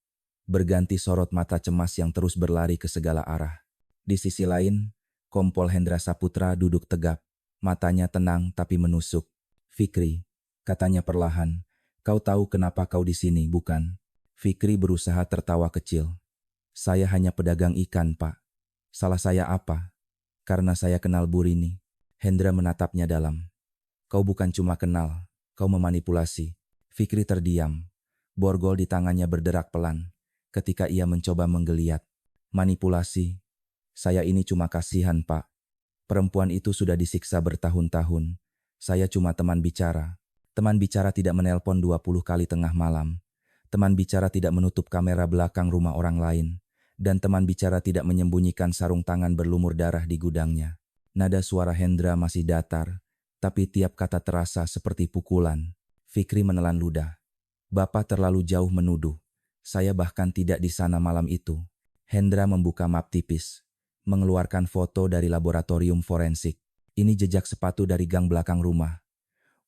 Berganti sorot mata cemas yang terus berlari ke segala arah. Di sisi lain, Kompol Hendra Saputra duduk tegap. Matanya tenang tapi menusuk. Fikri, katanya perlahan, kau tahu kenapa kau di sini, bukan? Fikri berusaha tertawa kecil. Saya hanya pedagang ikan, Pak. Salah saya apa? Karena saya kenal Bu Rini. Hendra menatapnya dalam. Kau bukan cuma kenal, kau memanipulasi. Fikri terdiam. Borgol di tangannya berderak pelan ketika ia mencoba menggeliat. Manipulasi? Saya ini cuma kasihan, Pak. Perempuan itu sudah disiksa bertahun-tahun. Saya cuma teman bicara. Teman bicara tidak menelpon 20 kali tengah malam. Teman bicara tidak menutup kamera belakang rumah orang lain. Dan teman bicara tidak menyembunyikan sarung tangan berlumur darah di gudangnya. Nada suara Hendra masih datar, tapi tiap kata terasa seperti pukulan. Fikri menelan ludah. Bapak terlalu jauh menuduh. Saya bahkan tidak di sana malam itu. Hendra membuka map tipis, mengeluarkan foto dari laboratorium forensik. Ini jejak sepatu dari gang belakang rumah.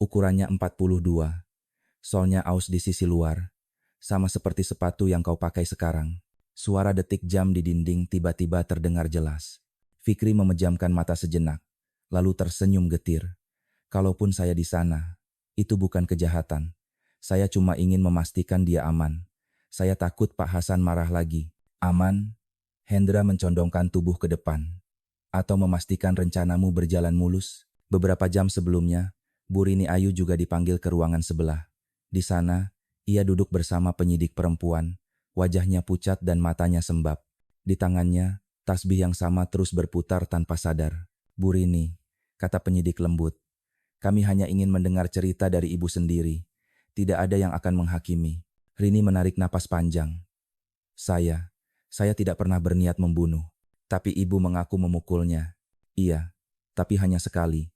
Ukurannya 42. Solnya aus di sisi luar. Sama seperti sepatu yang kau pakai sekarang. Suara detik jam di dinding tiba-tiba terdengar jelas. Fikri memejamkan mata sejenak, lalu tersenyum getir. Kalaupun saya di sana, itu bukan kejahatan. Saya cuma ingin memastikan dia aman. Saya takut Pak Hasan marah lagi. Aman? Hendra mencondongkan tubuh ke depan. Atau memastikan rencanamu berjalan mulus? Beberapa jam sebelumnya, Bu Rini Ayu juga dipanggil ke ruangan sebelah. Di sana, ia duduk bersama penyidik perempuan. Wajahnya pucat dan matanya sembab. Di tangannya, tasbih yang sama terus berputar tanpa sadar. Bu Rini, kata penyidik lembut. Kami hanya ingin mendengar cerita dari ibu sendiri. Tidak ada yang akan menghakimi. Rini menarik napas panjang. Saya tidak pernah berniat membunuh. Tapi ibu mengaku memukulnya. Iya, tapi hanya sekali.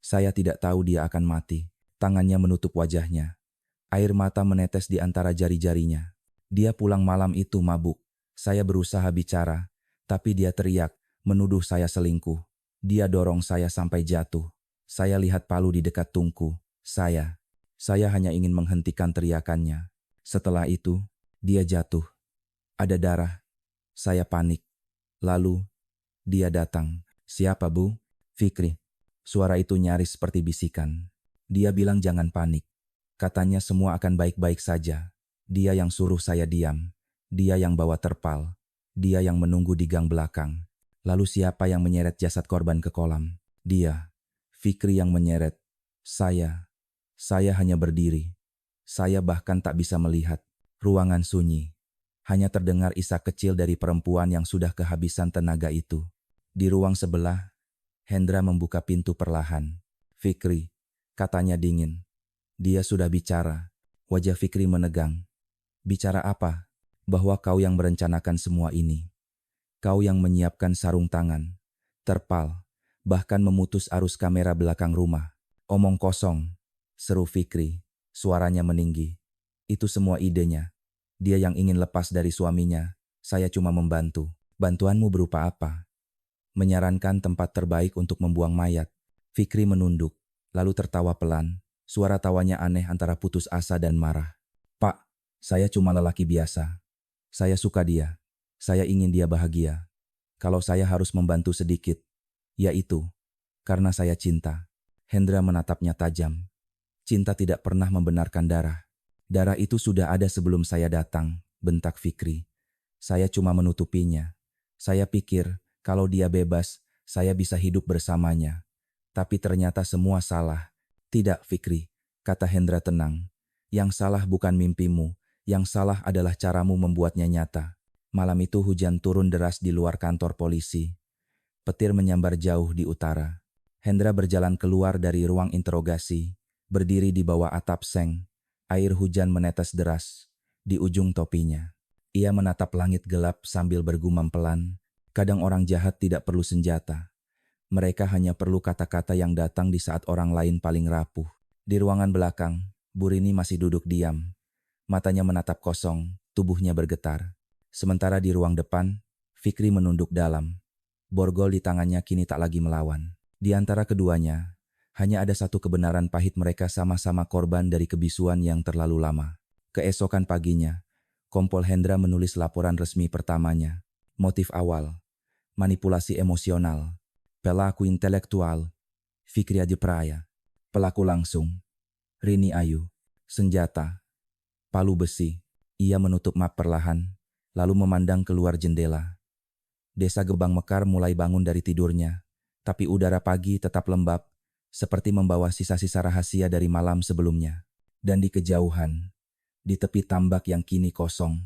Saya tidak tahu dia akan mati. Tangannya menutup wajahnya. Air mata menetes di antara jari-jarinya. Dia pulang malam itu mabuk. Saya berusaha bicara, tapi dia teriak, menuduh saya selingkuh. Dia dorong saya sampai jatuh. Saya lihat palu di dekat tungku. Saya hanya ingin menghentikan teriakannya. Setelah itu, dia jatuh. Ada darah. Saya panik. Lalu, dia datang. Siapa, Bu? Fikri. Suara itu nyaris seperti bisikan. Dia bilang jangan panik. Katanya semua akan baik-baik saja. Dia yang suruh saya diam. Dia yang bawa terpal. Dia yang menunggu di gang belakang. Lalu siapa yang menyeret jasad korban ke kolam? Dia. Fikri yang menyeret. Saya hanya berdiri. Saya bahkan tak bisa melihat. Ruangan sunyi. Hanya terdengar isak kecil dari perempuan yang sudah kehabisan tenaga itu. Di ruang sebelah, Hendra membuka pintu perlahan. Fikri, katanya dingin. Dia sudah bicara. Wajah Fikri menegang. Bicara apa? Bahwa kau yang merencanakan semua ini. Kau yang menyiapkan sarung tangan, terpal, bahkan memutus arus kamera belakang rumah. Omong kosong, seru Fikri. Suaranya meninggi. Itu semua idenya. Dia yang ingin lepas dari suaminya. Saya cuma membantu. Bantuanmu berupa apa? Menyarankan tempat terbaik untuk membuang mayat. Fikri menunduk, lalu tertawa pelan. Suara tawanya aneh antara putus asa dan marah. Pak, saya cuma lelaki biasa. Saya suka dia. Saya ingin dia bahagia. Kalau saya harus membantu sedikit, yaitu karena saya cinta. Hendra menatapnya tajam. Cinta tidak pernah membenarkan darah. Darah itu sudah ada sebelum saya datang, bentak Fikri. Saya cuma menutupinya. Saya pikir, kalau dia bebas, saya bisa hidup bersamanya. Tapi ternyata semua salah. Tidak, Fikri, kata Hendra tenang. Yang salah bukan mimpimu, yang salah adalah caramu membuatnya nyata. Malam itu hujan turun deras di luar kantor polisi. Petir menyambar jauh di utara. Hendra berjalan keluar dari ruang interogasi, berdiri di bawah atap seng. Air hujan menetes deras di ujung topinya. Ia menatap langit gelap sambil bergumam pelan. Kadang orang jahat tidak perlu senjata. Mereka hanya perlu kata-kata yang datang di saat orang lain paling rapuh. Di ruangan belakang, Bu Rini masih duduk diam. Matanya menatap kosong, tubuhnya bergetar. Sementara di ruang depan, Fikri menunduk dalam. Borgol di tangannya kini tak lagi melawan. Di antara keduanya, hanya ada satu kebenaran pahit, mereka sama-sama korban dari kebisuan yang terlalu lama. Keesokan paginya, Kompol Hendra menulis laporan resmi pertamanya. Motif awal, manipulasi emosional. Pelaku intelektual, Fikri Adipraya. Pelaku langsung, Rini Ayu. Senjata, palu besi. Ia menutup map perlahan, lalu memandang keluar jendela. Desa Gebang Mekar mulai bangun dari tidurnya, tapi udara pagi tetap lembab, seperti membawa sisa-sisa rahasia dari malam sebelumnya. Dan di kejauhan, di tepi tambak yang kini kosong,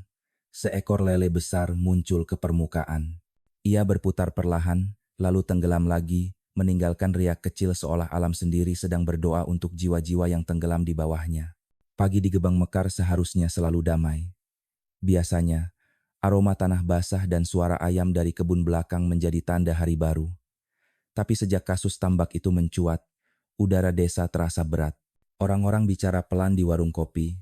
seekor lele besar muncul ke permukaan. Ia berputar perlahan, lalu tenggelam lagi, meninggalkan riak kecil seolah alam sendiri sedang berdoa untuk jiwa-jiwa yang tenggelam di bawahnya. Pagi di Gebang Mekar seharusnya selalu damai. Biasanya, aroma tanah basah dan suara ayam dari kebun belakang menjadi tanda hari baru. Tapi sejak kasus tambak itu mencuat, udara desa terasa berat. Orang-orang bicara pelan di warung kopi,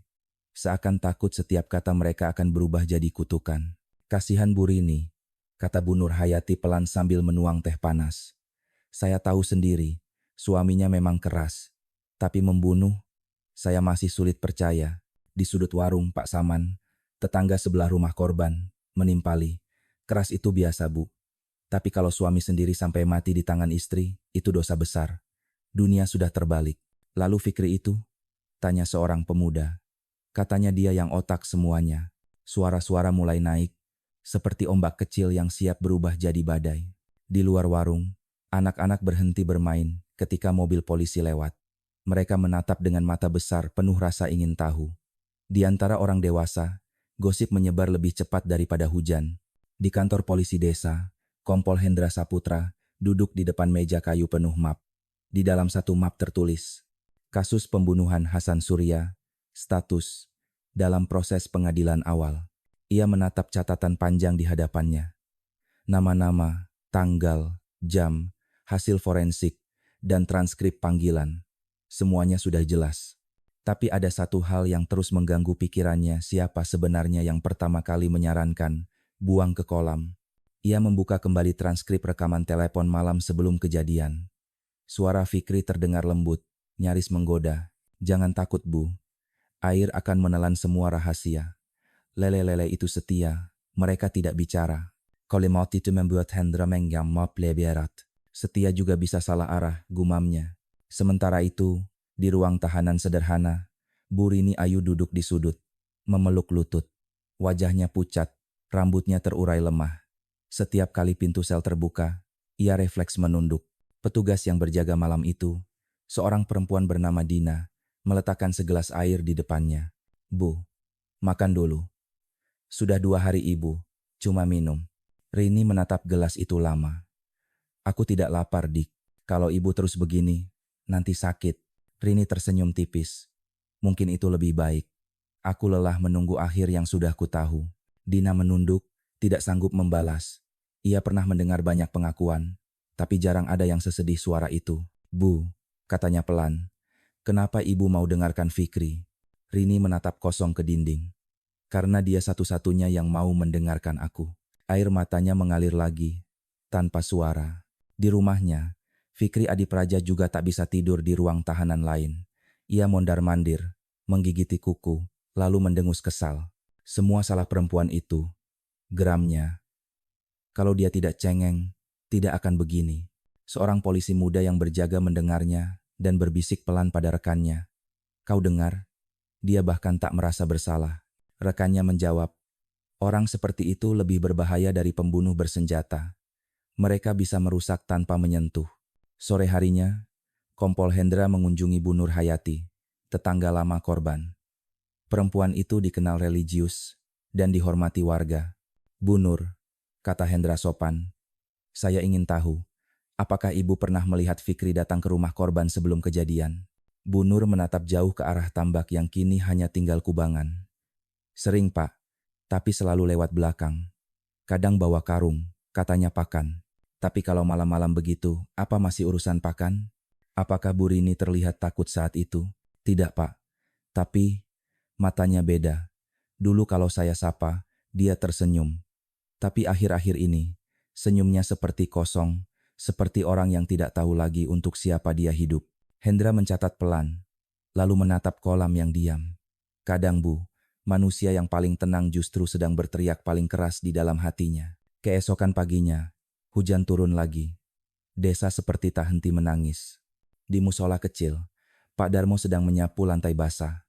seakan takut setiap kata mereka akan berubah jadi kutukan. Kasihan Bu Rini, kata Bu Nur Hayati pelan sambil menuang teh panas. Saya tahu sendiri, suaminya memang keras. Tapi membunuh, saya masih sulit percaya. Di sudut warung Pak Saman, tetangga sebelah rumah korban, Menimpali. Keras itu biasa, Bu. Tapi kalau suami sendiri sampai mati di tangan istri, itu dosa besar. Dunia sudah terbalik. Lalu Fikri itu? Tanya seorang pemuda. Katanya dia yang otak semuanya. Suara-suara mulai naik, seperti ombak kecil yang siap berubah jadi badai. Di luar warung, anak-anak berhenti bermain ketika mobil polisi lewat. Mereka menatap dengan mata besar penuh rasa ingin tahu. Di antara orang dewasa, gosip menyebar lebih cepat daripada hujan. Di kantor polisi desa, Kompol Hendra Saputra duduk di depan meja kayu penuh map. Di dalam satu map tertulis, kasus pembunuhan Hasan Surya, status, dalam proses pengadilan awal. Ia menatap catatan panjang di hadapannya. Nama-nama, tanggal, jam, hasil forensik, dan transkrip panggilan. Semuanya sudah jelas. Tapi ada satu hal yang terus mengganggu pikirannya, siapa sebenarnya yang pertama kali menyarankan, buang ke kolam. Ia membuka kembali transkrip rekaman telepon malam sebelum kejadian. Suara Fikri terdengar lembut, nyaris menggoda. Jangan takut, Bu. Air akan menelan semua rahasia. Lele-lele itu setia, mereka tidak bicara. Kalimat itu membuat Hendra menggam lebih erat. Setia juga bisa salah arah, gumamnya. Sementara itu, di ruang tahanan sederhana, Bu Rini Ayu duduk di sudut, memeluk lutut. Wajahnya pucat, rambutnya terurai lemah. Setiap kali pintu sel terbuka, ia refleks menunduk. Petugas yang berjaga malam itu, seorang perempuan bernama Dina, meletakkan segelas air di depannya. Bu, makan dulu. Sudah 2 hari Ibu, cuma minum. Rini menatap gelas itu lama. Aku tidak lapar, Dik. Kalau Ibu terus begini, nanti sakit. Rini tersenyum tipis. Mungkin itu lebih baik. Aku lelah menunggu akhir yang sudah ku tahu. Dina menunduk, tidak sanggup membalas. Ia pernah mendengar banyak pengakuan, tapi jarang ada yang sesedih suara itu. Bu, katanya pelan. Kenapa Ibu mau dengarkan Fikri? Rini menatap kosong ke dinding. Karena dia satu-satunya yang mau mendengarkan aku. Air matanya mengalir lagi, tanpa suara. Di rumahnya, Fikri Adipraja juga tak bisa tidur di ruang tahanan lain. Ia mondar-mandir, menggigiti kuku, lalu mendengus kesal. Semua salah perempuan itu. Geramnya. Kalau dia tidak cengeng, tidak akan begini. Seorang polisi muda yang berjaga mendengarnya dan berbisik pelan pada rekannya. Kau dengar? Dia bahkan tak merasa bersalah. Rekannya menjawab, orang seperti itu lebih berbahaya dari pembunuh bersenjata. Mereka bisa merusak tanpa menyentuh. Sore harinya, Kompol Hendra mengunjungi Bu Nur Hayati, tetangga lama korban. Perempuan itu dikenal religius dan dihormati warga. Bu Nur, kata Hendra sopan, saya ingin tahu, apakah Ibu pernah melihat Fikri datang ke rumah korban sebelum kejadian? Bu Nur menatap jauh ke arah tambak yang kini hanya tinggal kubangan. Sering, Pak, tapi selalu lewat belakang. Kadang bawa karung, katanya pakan. Tapi kalau malam-malam begitu, apa masih urusan pakan? Apakah Bu Rini terlihat takut saat itu? Tidak, Pak. Tapi, matanya beda. Dulu kalau saya sapa, dia tersenyum. Tapi akhir-akhir ini, senyumnya seperti kosong, seperti orang yang tidak tahu lagi untuk siapa dia hidup. Hendra mencatat pelan, lalu menatap kolam yang diam. Kadang, Bu, manusia yang paling tenang justru sedang berteriak paling keras di dalam hatinya. Keesokan paginya, hujan turun lagi. Desa seperti tak henti menangis. Di musola kecil, Pak Darmo sedang menyapu lantai basah.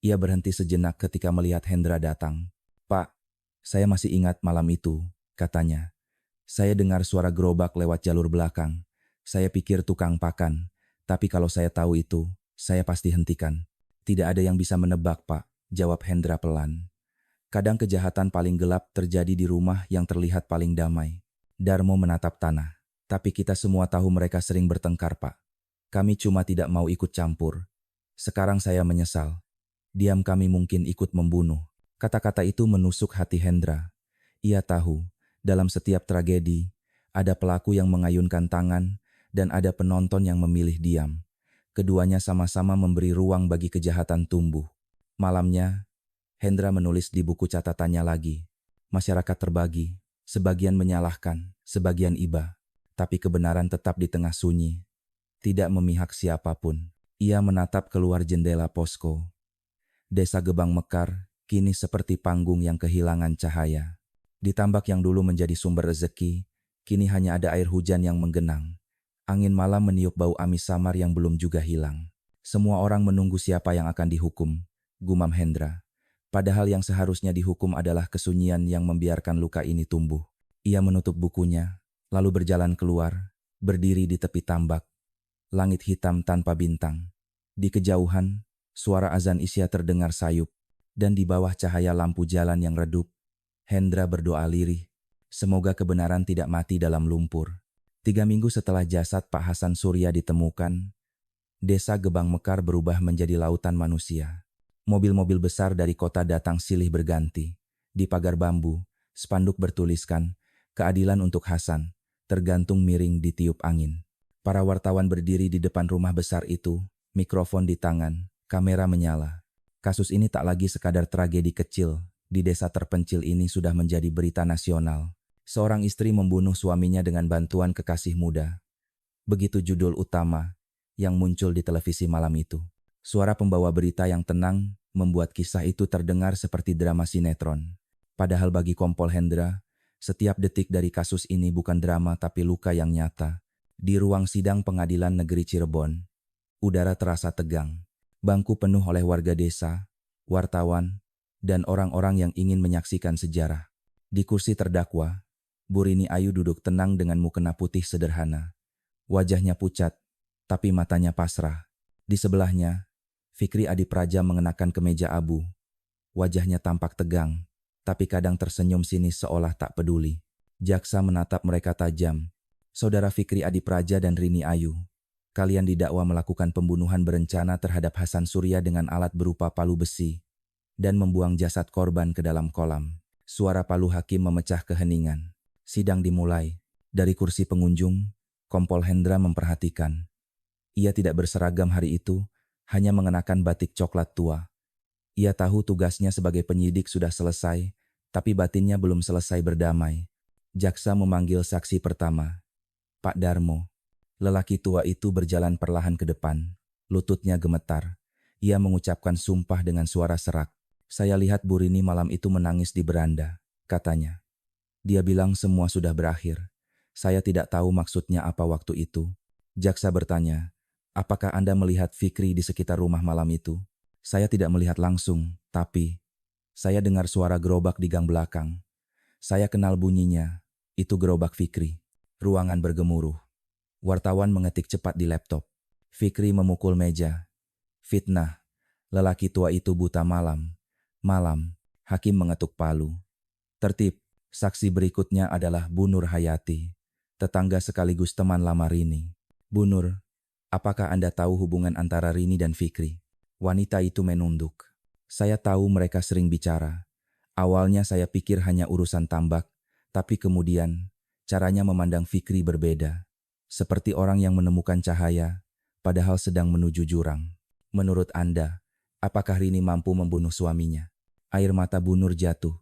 Ia berhenti sejenak ketika melihat Hendra datang. Pak, saya masih ingat malam itu, katanya. Saya dengar suara gerobak lewat jalur belakang. Saya pikir tukang pakan, tapi kalau saya tahu itu, saya pasti hentikan. Tidak ada yang bisa menebak, Pak, jawab Hendra pelan. Kadang kejahatan paling gelap terjadi di rumah yang terlihat paling damai. Darmo menatap tanah. Tapi kita semua tahu mereka sering bertengkar, Pak. Kami cuma tidak mau ikut campur. Sekarang saya menyesal. Diam kami mungkin ikut membunuh. Kata-kata itu menusuk hati Hendra. Ia tahu, dalam setiap tragedi, ada pelaku yang mengayunkan tangan dan ada penonton yang memilih diam. Keduanya sama-sama memberi ruang bagi kejahatan tumbuh. Malamnya, Hendra menulis di buku catatannya lagi. Masyarakat terbagi, sebagian menyalahkan, sebagian iba. Tapi kebenaran tetap di tengah sunyi. Tidak memihak siapapun. Ia menatap keluar jendela posko. Desa Gebang Mekar kini seperti panggung yang kehilangan cahaya. Di tambak yang dulu menjadi sumber rezeki, kini hanya ada air hujan yang menggenang. Angin malam meniup bau amis samar yang belum juga hilang. Semua orang menunggu siapa yang akan dihukum, gumam Hendra. Padahal yang seharusnya dihukum adalah kesunyian yang membiarkan luka ini tumbuh. Ia menutup bukunya, lalu berjalan keluar, berdiri di tepi tambak. Langit hitam tanpa bintang. Di kejauhan, suara azan Isya terdengar sayup, dan di bawah cahaya lampu jalan yang redup, Hendra berdoa lirih. Semoga kebenaran tidak mati dalam lumpur. 3 minggu setelah jasad Pak Hasan Surya ditemukan, desa Gebang Mekar berubah menjadi lautan manusia. Mobil-mobil besar dari kota datang silih berganti. Di pagar bambu, spanduk bertuliskan, "Keadilan untuk Hasan," tergantung miring ditiup angin. Para wartawan berdiri di depan rumah besar itu, mikrofon di tangan, kamera menyala. Kasus ini tak lagi sekadar tragedi kecil, di desa terpencil ini sudah menjadi berita nasional. Seorang istri membunuh suaminya dengan bantuan kekasih muda. Begitu judul utama yang muncul di televisi malam itu. Suara pembawa berita yang tenang membuat kisah itu terdengar seperti drama sinetron. Padahal bagi Kompol Hendra, setiap detik dari kasus ini bukan drama tapi luka yang nyata. Di ruang sidang pengadilan negeri Cirebon, udara terasa tegang. Bangku penuh oleh warga desa, wartawan, dan orang-orang yang ingin menyaksikan sejarah. Di kursi terdakwa, Bu Rini Ayu duduk tenang dengan mukena putih sederhana. Wajahnya pucat, tapi matanya pasrah. Di sebelahnya, Fikri Adipraja mengenakan kemeja abu. Wajahnya tampak tegang, tapi kadang tersenyum sinis seolah tak peduli. Jaksa menatap mereka tajam. "Saudara Fikri Adipraja dan Rini Ayu, kalian didakwa melakukan pembunuhan berencana terhadap Hasan Surya dengan alat berupa palu besi dan membuang jasad korban ke dalam kolam." Suara palu hakim memecah keheningan. Sidang dimulai. Dari kursi pengunjung, Kompol Hendra memperhatikan. Ia tidak berseragam hari itu, hanya mengenakan batik coklat tua. Ia tahu tugasnya sebagai penyidik sudah selesai, tapi batinnya belum selesai berdamai. Jaksa memanggil saksi pertama, Pak Darmo. Lelaki tua itu berjalan perlahan ke depan. Lututnya gemetar. Ia mengucapkan sumpah dengan suara serak. "Saya lihat Bu Rini malam itu menangis di beranda," katanya. "Dia bilang semua sudah berakhir. Saya tidak tahu maksudnya apa waktu itu." Jaksa bertanya, "Apakah Anda melihat Fikri di sekitar rumah malam itu?" "Saya tidak melihat langsung, tapi saya dengar suara gerobak di gang belakang. Saya kenal bunyinya, itu gerobak Fikri." Ruangan bergemuruh. Wartawan mengetik cepat di laptop. Fikri memukul meja. "Fitnah. Lelaki tua itu buta malam." Malam, hakim mengetuk palu. "Tertib." Saksi berikutnya adalah Bu Nur Hayati, tetangga sekaligus teman lama Rini. "Bu Nur, apakah Anda tahu hubungan antara Rini dan Fikri?" Wanita itu menunduk. "Saya tahu mereka sering bicara. Awalnya saya pikir hanya urusan tambak, tapi kemudian caranya memandang Fikri berbeda. Seperti orang yang menemukan cahaya, padahal sedang menuju jurang." "Menurut Anda, apakah Rini mampu membunuh suaminya?" Air mata Bu Nur jatuh.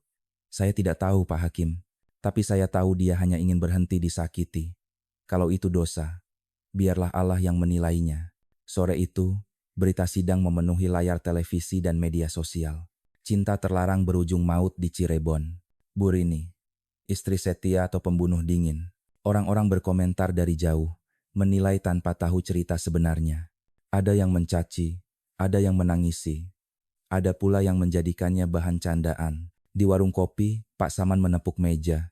"Saya tidak tahu, Pak Hakim. Tapi saya tahu dia hanya ingin berhenti disakiti. Kalau itu dosa, biarlah Allah yang menilainya." Sore itu, berita sidang memenuhi layar televisi dan media sosial. Cinta terlarang berujung maut di Cirebon. Bu Rini, istri setia atau pembunuh dingin? Orang-orang berkomentar dari jauh, menilai tanpa tahu cerita sebenarnya. Ada yang mencaci, ada yang menangisi, ada pula yang menjadikannya bahan candaan. Di warung kopi, Pak Saman menepuk meja.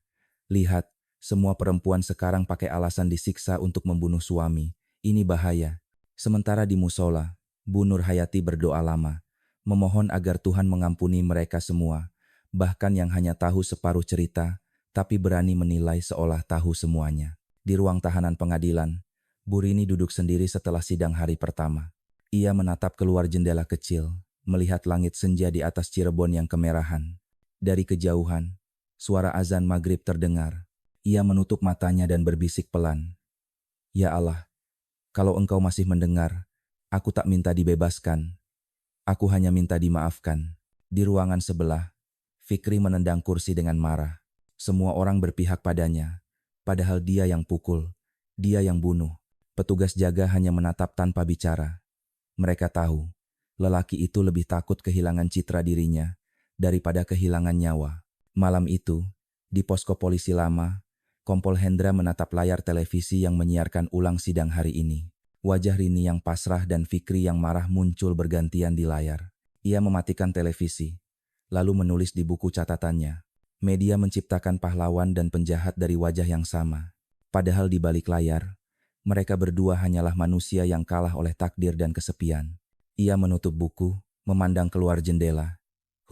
"Lihat, semua perempuan sekarang pakai alasan disiksa untuk membunuh suami. Ini bahaya." Sementara di musola, Bu Nur Hayati berdoa lama, memohon agar Tuhan mengampuni mereka semua, bahkan yang hanya tahu separuh cerita, tapi berani menilai seolah tahu semuanya. Di ruang tahanan pengadilan, Bu Rini duduk sendiri setelah sidang hari pertama. Ia menatap keluar jendela kecil, melihat langit senja di atas Cirebon yang kemerahan. Dari kejauhan, suara azan maghrib terdengar. Ia menutup matanya dan berbisik pelan, "Ya Allah, kalau Engkau masih mendengar, aku tak minta dibebaskan. Aku hanya minta dimaafkan." Di ruangan sebelah, Fikri menendang kursi dengan marah. Semua orang berpihak padanya, padahal dia yang pukul, dia yang bunuh. Petugas jaga hanya menatap tanpa bicara. Mereka tahu, lelaki itu lebih takut kehilangan citra dirinya daripada kehilangan nyawa. Malam itu, Di posko polisi lama, Kompol Hendra menatap layar televisi yang menyiarkan ulang sidang hari ini. Wajah Rini yang pasrah dan Fikri yang marah muncul bergantian di layar. Ia mematikan televisi, lalu menulis di buku catatannya. Media menciptakan pahlawan dan penjahat dari wajah yang sama. Padahal di balik layar, mereka berdua hanyalah manusia yang kalah oleh takdir dan kesepian. Ia menutup buku, memandang keluar jendela.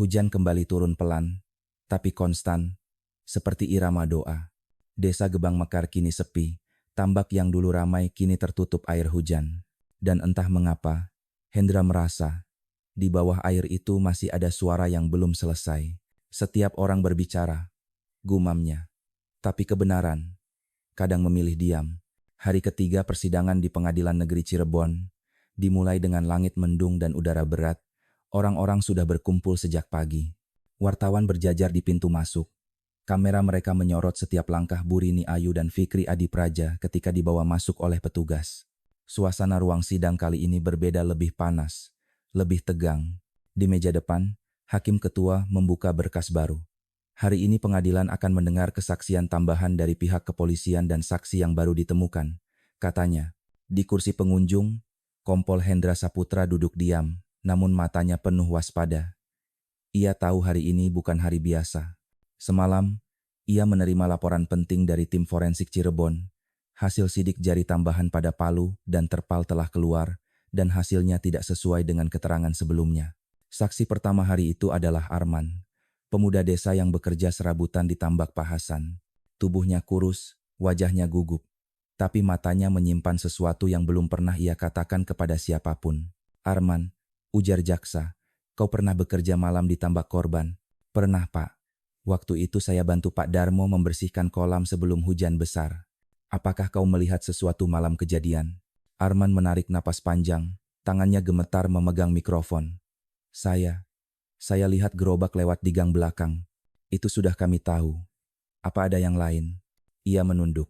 Hujan kembali turun pelan, tapi konstan, seperti irama doa. Desa Gebang Mekar kini sepi, tambak yang dulu ramai kini tertutup air hujan. Dan entah mengapa, Hendra merasa, di bawah air itu masih ada suara yang belum selesai. Setiap orang berbicara, gumamnya. Tapi kebenaran, kadang memilih diam. Hari ketiga persidangan di Pengadilan Negeri Cirebon, dimulai dengan langit mendung dan udara berat. Orang-orang sudah berkumpul sejak pagi. Wartawan berjajar di pintu masuk. Kamera mereka menyorot setiap langkah Bu Rini Ayu dan Fikri Adipraja ketika dibawa masuk oleh petugas. Suasana ruang sidang kali ini berbeda, lebih panas, lebih tegang. Di meja depan, Hakim Ketua membuka berkas baru. Hari ini pengadilan akan mendengar kesaksian tambahan dari pihak kepolisian dan saksi yang baru ditemukan, katanya. Di kursi pengunjung, Kompol Hendra Saputra duduk diam, namun matanya penuh waspada. Ia tahu hari ini bukan hari biasa. Semalam, ia menerima laporan penting dari tim forensik Cirebon. Hasil sidik jari tambahan pada palu dan terpal telah keluar, dan hasilnya tidak sesuai dengan keterangan sebelumnya. Saksi pertama hari itu adalah Arman, pemuda desa yang bekerja serabutan di tambak Pak Hasan. Tubuhnya kurus, wajahnya gugup, tapi matanya menyimpan sesuatu yang belum pernah ia katakan kepada siapapun. Arman, ujar jaksa, kau pernah bekerja malam di tambak korban? Pernah, Pak. Waktu itu saya bantu Pak Darmo membersihkan kolam sebelum hujan besar. Apakah kau melihat sesuatu malam kejadian? Arman menarik napas panjang, tangannya gemetar memegang mikrofon. Saya lihat gerobak lewat di gang belakang. Itu sudah kami tahu. Apa ada yang lain? Ia menunduk,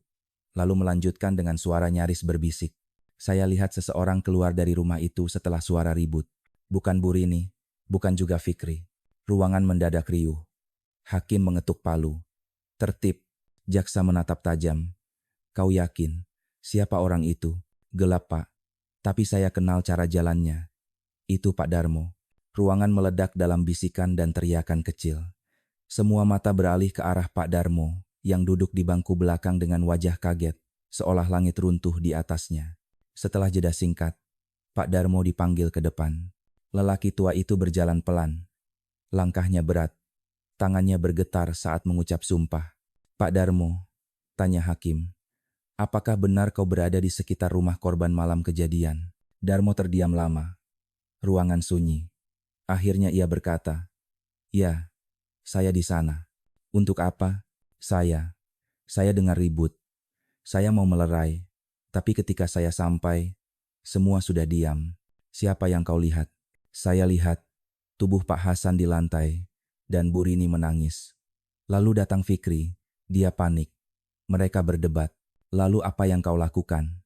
lalu melanjutkan dengan suara nyaris berbisik. Saya lihat seseorang keluar dari rumah itu setelah suara ribut. Bukan Bu Rini, bukan juga Fikri. Ruangan mendadak riuh. Hakim mengetuk palu. Tertib, jaksa menatap tajam. Kau yakin? Siapa orang itu? Gelap, Pak. Tapi saya kenal cara jalannya. Itu Pak Darmo. Ruangan meledak dalam bisikan dan teriakan kecil. Semua mata beralih ke arah Pak Darmo, yang duduk di bangku belakang dengan wajah kaget, seolah langit runtuh di atasnya. Setelah jeda singkat, Pak Darmo dipanggil ke depan. Lelaki tua itu berjalan pelan. Langkahnya berat. Tangannya bergetar saat mengucap sumpah. Pak Darmo, tanya Hakim, apakah benar kau berada di sekitar rumah korban malam kejadian? Darmo terdiam lama. Ruangan sunyi. Akhirnya ia berkata, ya, saya di sana. Untuk apa? Saya dengar ribut. Saya mau melerai, tapi ketika saya sampai, semua sudah diam. Siapa yang kau lihat? Saya lihat tubuh Pak Hasan di lantai, dan Bu Rini menangis. Lalu datang Fikri, dia panik. Mereka berdebat. Lalu apa yang kau lakukan?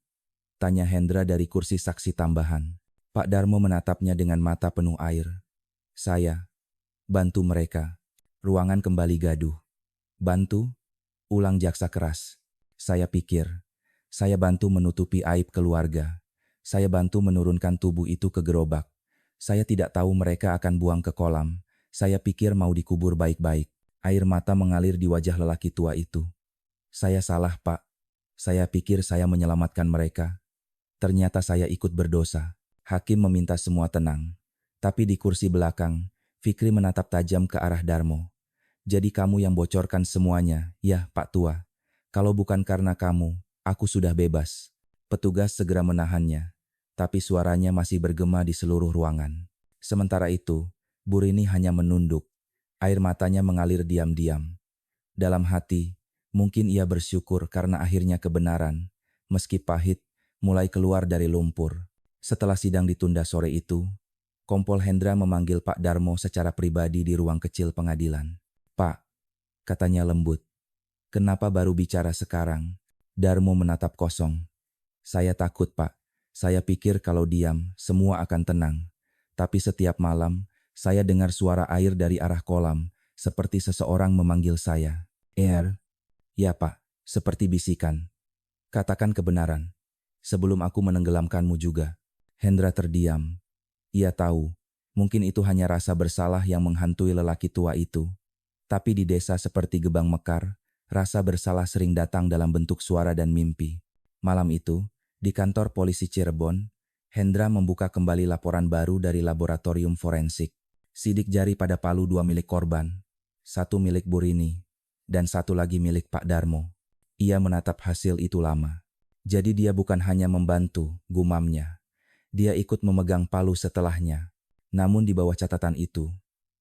Tanya Hendra dari kursi saksi tambahan. Pak Darmo menatapnya dengan mata penuh air. Saya bantu mereka. Ruangan kembali gaduh. Bantu? Ulang jaksa keras. Saya pikir, saya bantu menutupi aib keluarga. Saya bantu menurunkan tubuh itu ke gerobak. Saya tidak tahu mereka akan buang ke kolam. Saya pikir mau dikubur baik-baik. Air mata mengalir di wajah lelaki tua itu. Saya salah, Pak. Saya pikir saya menyelamatkan mereka. Ternyata saya ikut berdosa. Hakim meminta semua tenang. Tapi di kursi belakang, Fikri menatap tajam ke arah Darmo. Jadi kamu yang bocorkan semuanya, ya Pak Tua. Kalau bukan karena kamu, aku sudah bebas. Petugas segera menahannya. Tapi suaranya masih bergema di seluruh ruangan. Sementara itu, Bu Rini hanya menunduk. Air matanya mengalir diam-diam. Dalam hati, mungkin ia bersyukur karena akhirnya kebenaran, meski pahit, mulai keluar dari lumpur. Setelah sidang ditunda sore itu, Kompol Hendra memanggil Pak Darmo secara pribadi di ruang kecil pengadilan. Pak, katanya lembut, kenapa baru bicara sekarang? Darmo menatap kosong. Saya takut, Pak. Saya pikir kalau diam, semua akan tenang. Tapi setiap malam, saya dengar suara air dari arah kolam, seperti seseorang memanggil saya. Ya Pak, seperti bisikan. Katakan kebenaran. Sebelum aku menenggelamkanmu juga. Hendra terdiam. Ia tahu, mungkin itu hanya rasa bersalah yang menghantui lelaki tua itu. Tapi di desa seperti Gebang Mekar, rasa bersalah sering datang dalam bentuk suara dan mimpi. Malam itu, di kantor polisi Cirebon, Hendra membuka kembali laporan baru dari laboratorium forensik. Sidik jari pada palu 2 milik korban, 1 milik Burini, dan 1 lagi milik Pak Darmo. Ia menatap hasil itu lama. Jadi dia bukan hanya membantu, gumamnya. Dia ikut memegang palu setelahnya. Namun di bawah catatan itu,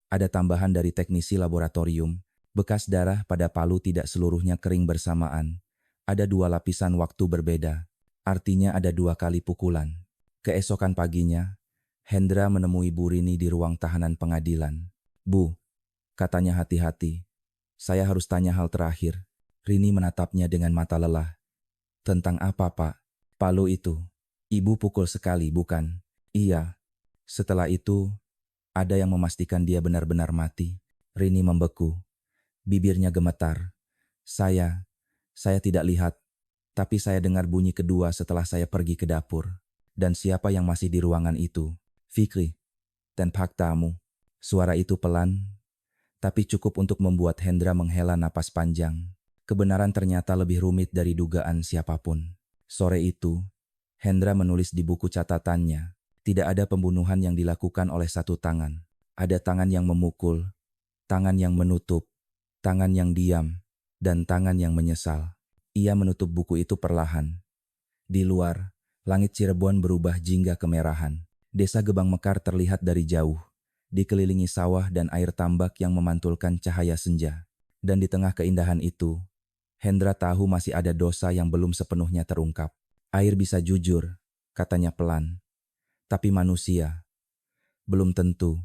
ada tambahan dari teknisi laboratorium. Bekas darah pada palu tidak seluruhnya kering bersamaan. Ada 2 lapisan waktu berbeda. Artinya ada 2 kali pukulan. Keesokan paginya, Hendra menemui Bu Rini di ruang tahanan pengadilan. Bu, katanya hati-hati. Saya harus tanya hal terakhir. Rini menatapnya dengan mata lelah. Tentang apa, Pak? Palu itu. Ibu pukul sekali, bukan? Iya. Setelah itu, ada yang memastikan dia benar-benar mati. Rini membeku. Bibirnya gemetar. Saya tidak lihat. Tapi saya dengar bunyi kedua setelah saya pergi ke dapur. Dan siapa yang masih di ruangan itu? Fikri. Dan Pak Tamu. Suara itu pelan, tapi cukup untuk membuat Hendra menghela napas panjang. Kebenaran ternyata lebih rumit dari dugaan siapapun. Sore itu, Hendra menulis di buku catatannya, tidak ada pembunuhan yang dilakukan oleh satu tangan. Ada tangan yang memukul, tangan yang menutup, tangan yang diam, dan tangan yang menyesal. Ia menutup buku itu perlahan. Di luar, langit Cirebon berubah jingga kemerahan. Desa Gebang Mekar terlihat dari jauh, dikelilingi sawah dan air tambak yang memantulkan cahaya senja. Dan di tengah keindahan itu, Hendra tahu masih ada dosa yang belum sepenuhnya terungkap. Air bisa jujur, katanya pelan. Tapi manusia, belum tentu.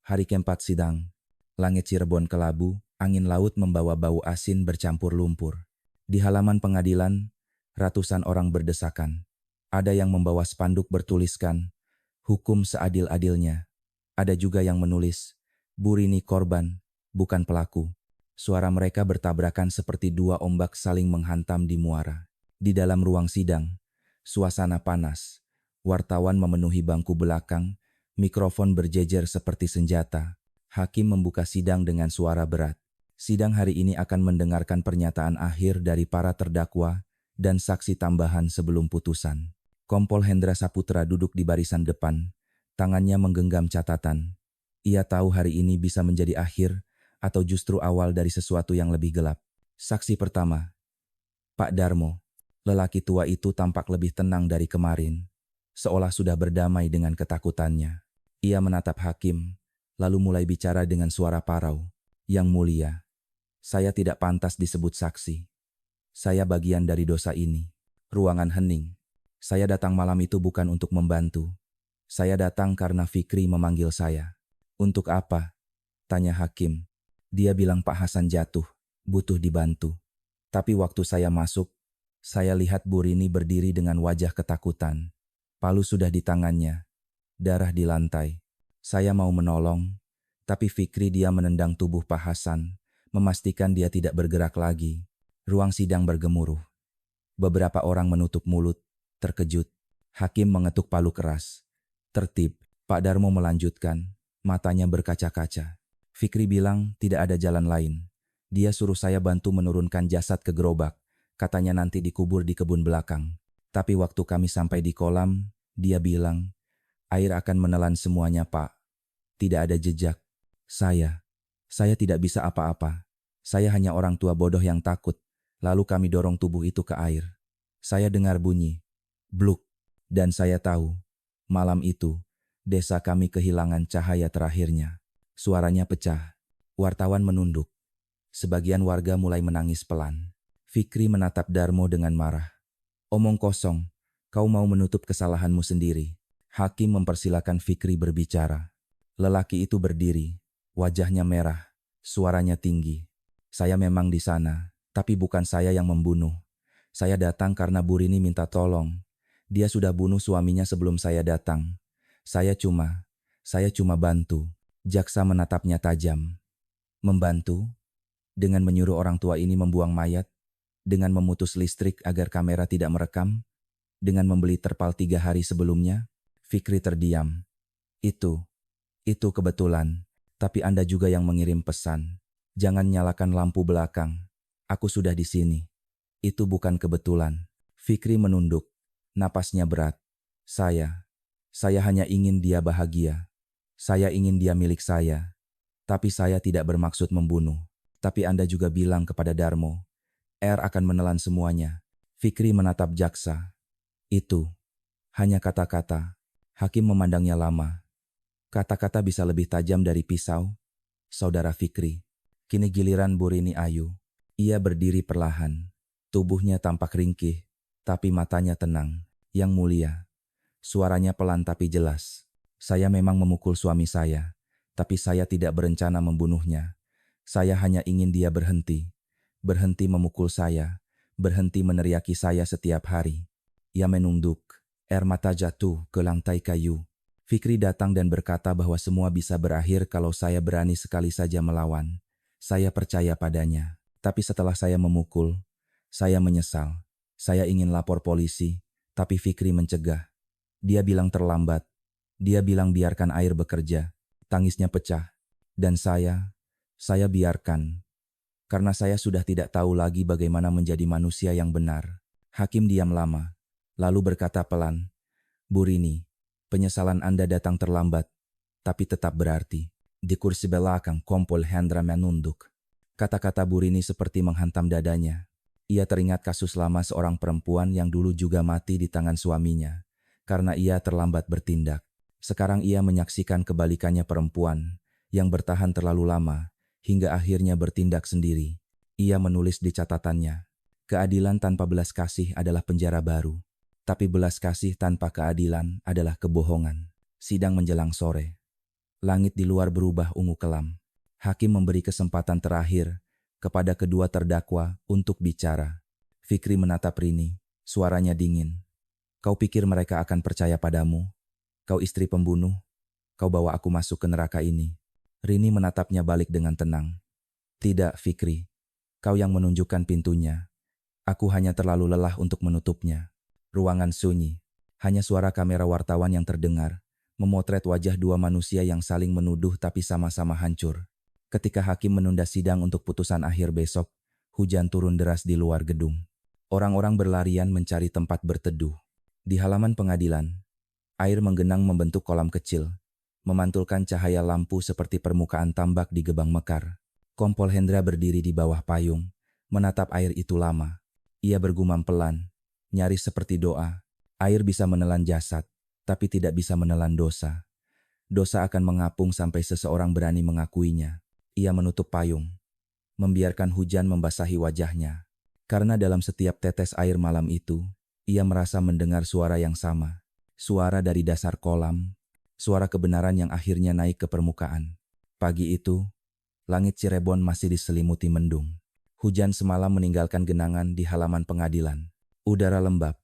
Hari keempat sidang, langit Cirebon kelabu, angin laut membawa bau asin bercampur lumpur. Di halaman pengadilan, ratusan orang berdesakan. Ada yang membawa spanduk bertuliskan, hukum seadil-adilnya. Ada juga yang menulis, Burini korban, bukan pelaku. Suara mereka bertabrakan seperti 2 ombak saling menghantam di muara. Di dalam ruang sidang, suasana panas. Wartawan memenuhi bangku belakang, mikrofon berjejer seperti senjata. Hakim membuka sidang dengan suara berat. Sidang hari ini akan mendengarkan pernyataan akhir dari para terdakwa dan saksi tambahan sebelum putusan. Kompol Hendra Saputra duduk di barisan depan, tangannya menggenggam catatan. Ia tahu hari ini bisa menjadi akhir atau justru awal dari sesuatu yang lebih gelap. Saksi pertama, Pak Darmo. Lelaki tua itu tampak lebih tenang dari kemarin, seolah sudah berdamai dengan ketakutannya. Ia menatap hakim, lalu mulai bicara dengan suara parau. Yang mulia, saya tidak pantas disebut saksi. Saya bagian dari dosa ini. Ruangan hening. Saya datang malam itu bukan untuk membantu. Saya datang karena Fikri memanggil saya. Untuk apa? Tanya hakim. Dia bilang Pak Hasan jatuh, butuh dibantu. Tapi waktu saya masuk, saya lihat Burini berdiri dengan wajah ketakutan. Palu sudah di tangannya, darah di lantai. Saya mau menolong, tapi Fikri dia menendang tubuh Pak Hasan, memastikan dia tidak bergerak lagi. Ruang sidang bergemuruh. Beberapa orang menutup mulut, terkejut. Hakim mengetuk palu keras. Tertib, Pak Darmo melanjutkan, matanya berkaca-kaca. Fikri bilang tidak ada jalan lain. Dia suruh saya bantu menurunkan jasad ke gerobak. Katanya nanti dikubur di kebun belakang. Tapi waktu kami sampai di kolam, dia bilang, air akan menelan semuanya, Pak. Tidak ada jejak. Saya tidak bisa apa-apa. Saya hanya orang tua bodoh yang takut. Lalu kami dorong tubuh itu ke air. Saya dengar bunyi, bluk. Dan saya tahu, malam itu, desa kami kehilangan cahaya terakhirnya. Suaranya pecah. Wartawan menunduk. Sebagian warga mulai menangis pelan. Fikri menatap Darmo dengan marah. Omong kosong, kau mau menutup kesalahanmu sendiri. Hakim mempersilakan Fikri berbicara. Lelaki itu berdiri, wajahnya merah, suaranya tinggi. Saya memang di sana, tapi bukan saya yang membunuh. Saya datang karena Burini minta tolong. Dia sudah bunuh suaminya sebelum saya datang. Saya cuma bantu. Jaksa menatapnya tajam. Membantu? Dengan menyuruh orang tua ini membuang mayat, dengan memutus listrik agar kamera tidak merekam, dengan membeli terpal 3 hari sebelumnya, Fikri terdiam. Itu kebetulan. Tapi Anda juga yang mengirim pesan. Jangan nyalakan lampu belakang. Aku sudah di sini. Itu bukan kebetulan. Fikri menunduk. Napasnya berat. Saya hanya ingin dia bahagia. Saya ingin dia milik saya. Tapi saya tidak bermaksud membunuh. Tapi Anda juga bilang kepada Darmo, R akan menelan semuanya. Fikri menatap jaksa. Itu hanya kata-kata. Hakim memandangnya lama. Kata-kata bisa lebih tajam dari pisau, saudara Fikri. Kini giliran Burini Ayu. Ia berdiri perlahan. Tubuhnya tampak ringkih, tapi matanya tenang. Yang mulia. Suaranya pelan tapi jelas. Saya memang memukul suami saya, tapi saya tidak berencana membunuhnya. Saya hanya ingin dia berhenti. Berhenti memukul saya, berhenti meneriaki saya setiap hari. Ia menunduk, air mata jatuh ke lantai kayu. Fikri datang dan berkata bahwa semua bisa berakhir kalau saya berani sekali saja melawan. Saya percaya padanya. Tapi setelah saya memukul, saya menyesal. Saya ingin lapor polisi, tapi Fikri mencegah. Dia bilang terlambat. Dia bilang biarkan air bekerja. Tangisnya pecah. Dan saya biarkan. Karena saya sudah tidak tahu lagi bagaimana menjadi manusia yang benar. Hakim diam lama, lalu berkata pelan, Burini, penyesalan Anda datang terlambat, tapi tetap berarti. Di kursi belakang Kompol Hendra menunduk. Kata-kata Burini seperti menghantam dadanya. Ia teringat kasus lama seorang perempuan yang dulu juga mati di tangan suaminya, karena ia terlambat bertindak. Sekarang ia menyaksikan kebalikannya perempuan, yang bertahan terlalu lama, hingga akhirnya bertindak sendiri. Ia menulis di catatannya, keadilan tanpa belas kasih adalah penjara baru. Tapi belas kasih tanpa keadilan adalah kebohongan. Sidang menjelang sore. Langit di luar berubah ungu kelam. Hakim memberi kesempatan terakhir kepada kedua terdakwa untuk bicara. Fikri menatap Rini, suaranya dingin. Kau pikir mereka akan percaya padamu? Kau istri pembunuh? Kau bawa aku masuk ke neraka ini. Rini menatapnya balik dengan tenang. Tidak, Fikri. Kau yang menunjukkan pintunya. Aku hanya terlalu lelah untuk menutupnya. Ruangan sunyi. Hanya suara kamera wartawan yang terdengar, memotret wajah dua manusia yang saling menuduh tapi sama-sama hancur. Ketika hakim menunda sidang untuk putusan akhir besok, hujan turun deras di luar gedung. Orang-orang berlarian mencari tempat berteduh. Di halaman pengadilan, air menggenang membentuk kolam kecil, memantulkan cahaya lampu seperti permukaan tambak di Gebang Mekar. Kompol Hendra berdiri di bawah payung, menatap air itu lama. Ia bergumam pelan, nyaris seperti doa. Air bisa menelan jasad, tapi tidak bisa menelan dosa. Dosa akan mengapung sampai seseorang berani mengakuinya. Ia menutup payung, membiarkan hujan membasahi wajahnya. Karena dalam setiap tetes air malam itu, ia merasa mendengar suara yang sama. Suara dari dasar kolam, suara kebenaran yang akhirnya naik ke permukaan. Pagi itu, langit Cirebon masih diselimuti mendung. Hujan semalam meninggalkan genangan di halaman pengadilan. Udara lembab,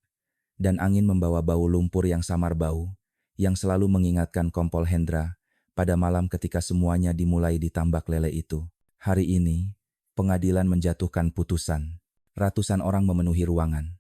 dan angin membawa bau lumpur yang samar bau, yang selalu mengingatkan Kompol Hendra pada malam ketika semuanya dimulai di tambak lele itu. Hari ini, pengadilan menjatuhkan putusan. Ratusan orang memenuhi ruangan.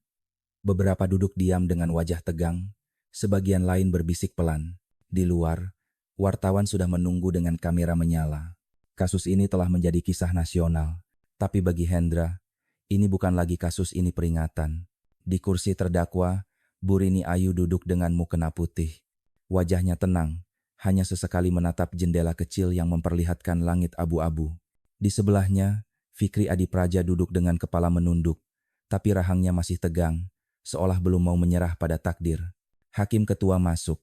Beberapa duduk diam dengan wajah tegang, sebagian lain berbisik pelan. Di luar, wartawan sudah menunggu dengan kamera menyala. Kasus ini telah menjadi kisah nasional, tapi bagi Hendra, ini bukan lagi kasus, ini peringatan. Di kursi terdakwa, Burini Ayu duduk dengan mukena putih. Wajahnya tenang, hanya sesekali menatap jendela kecil yang memperlihatkan langit abu-abu. Di sebelahnya, Fikri Adipraja duduk dengan kepala menunduk, tapi rahangnya masih tegang, seolah belum mau menyerah pada takdir. Hakim ketua masuk,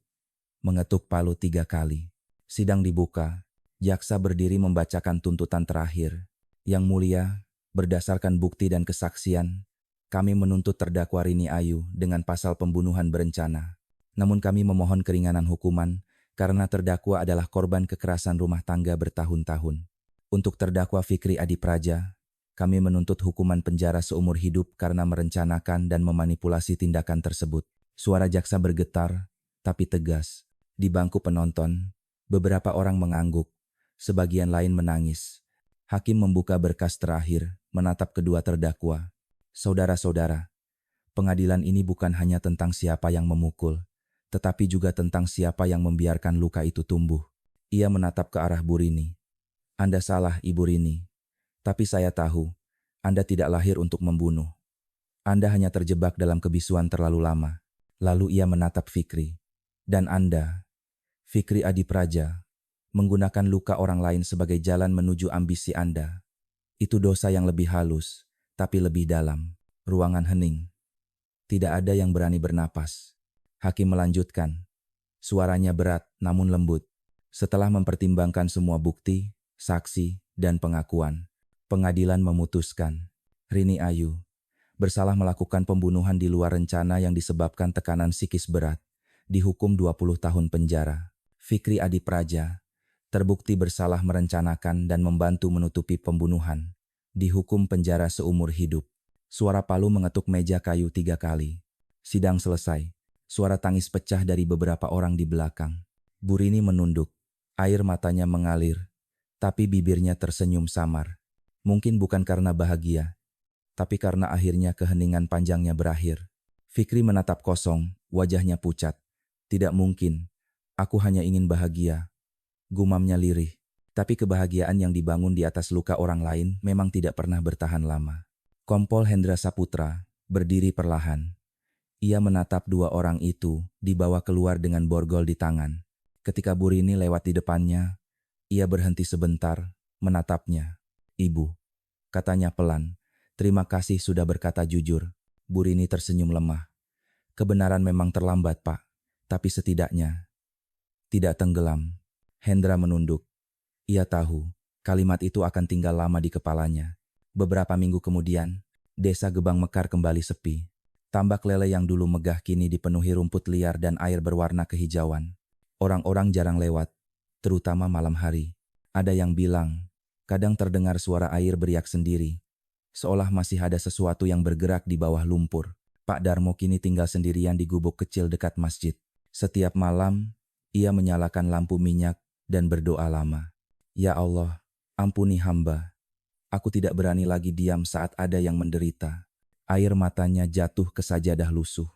mengetuk palu 3 kali. Sidang dibuka, jaksa berdiri membacakan tuntutan terakhir. Yang mulia, berdasarkan bukti dan kesaksian, kami menuntut terdakwa Rini Ayu dengan pasal pembunuhan berencana. Namun kami memohon keringanan hukuman karena terdakwa adalah korban kekerasan rumah tangga bertahun-tahun. Untuk terdakwa Fikri Adipraja, kami menuntut hukuman penjara seumur hidup karena merencanakan dan memanipulasi tindakan tersebut. Suara jaksa bergetar, tapi tegas. Di bangku penonton, beberapa orang mengangguk, sebagian lain menangis. Hakim membuka berkas terakhir, menatap kedua terdakwa. Saudara-saudara, pengadilan ini bukan hanya tentang siapa yang memukul, tetapi juga tentang siapa yang membiarkan luka itu tumbuh. Ia menatap ke arah Bu Rini. Anda salah, Ibu Rini. Tapi saya tahu, Anda tidak lahir untuk membunuh. Anda hanya terjebak dalam kebisuan terlalu lama. Lalu ia menatap Fikri. Dan Anda, Fikri Adipraja, menggunakan luka orang lain sebagai jalan menuju ambisi Anda. Itu dosa yang lebih halus, tapi lebih dalam. Ruangan hening. Tidak ada yang berani bernapas. Hakim melanjutkan. Suaranya berat, namun lembut. Setelah mempertimbangkan semua bukti, saksi, dan pengakuan, pengadilan memutuskan. Rini Ayu bersalah melakukan pembunuhan di luar rencana yang disebabkan tekanan psikis berat. Dihukum 20 tahun penjara. Fikri Adipraja terbukti bersalah merencanakan dan membantu menutupi pembunuhan. Dihukum penjara seumur hidup. Suara palu mengetuk meja kayu 3 kali. Sidang selesai. Suara tangis pecah dari beberapa orang di belakang. Bu Rini menunduk. Air matanya mengalir. Tapi bibirnya tersenyum samar. Mungkin bukan karena bahagia, tapi karena akhirnya keheningan panjangnya berakhir. Fikri menatap kosong, wajahnya pucat. Tidak mungkin. Aku hanya ingin bahagia. Gumamnya lirih, tapi kebahagiaan yang dibangun di atas luka orang lain memang tidak pernah bertahan lama. Kompol Hendra Saputra berdiri perlahan. Ia menatap dua orang itu, dibawa keluar dengan borgol di tangan. Ketika Bu Rini lewat di depannya, ia berhenti sebentar, menatapnya. Ibu, katanya pelan, terima kasih sudah berkata jujur. Bu Rini tersenyum lemah. Kebenaran memang terlambat, Pak, tapi setidaknya tidak tenggelam. Hendra menunduk. Ia tahu, kalimat itu akan tinggal lama di kepalanya. Beberapa minggu kemudian, desa Gebang Mekar kembali sepi. Tambak lele yang dulu megah kini dipenuhi rumput liar dan air berwarna kehijauan. Orang-orang jarang lewat, terutama malam hari. Ada yang bilang, kadang terdengar suara air beriak sendiri. Seolah masih ada sesuatu yang bergerak di bawah lumpur. Pak Darmo kini tinggal sendirian di gubuk kecil dekat masjid. Setiap malam, ia menyalakan lampu minyak dan berdoa lama. Ya Allah, ampuni hamba. Aku tidak berani lagi diam saat ada yang menderita. Air matanya jatuh ke sajadah lusuh.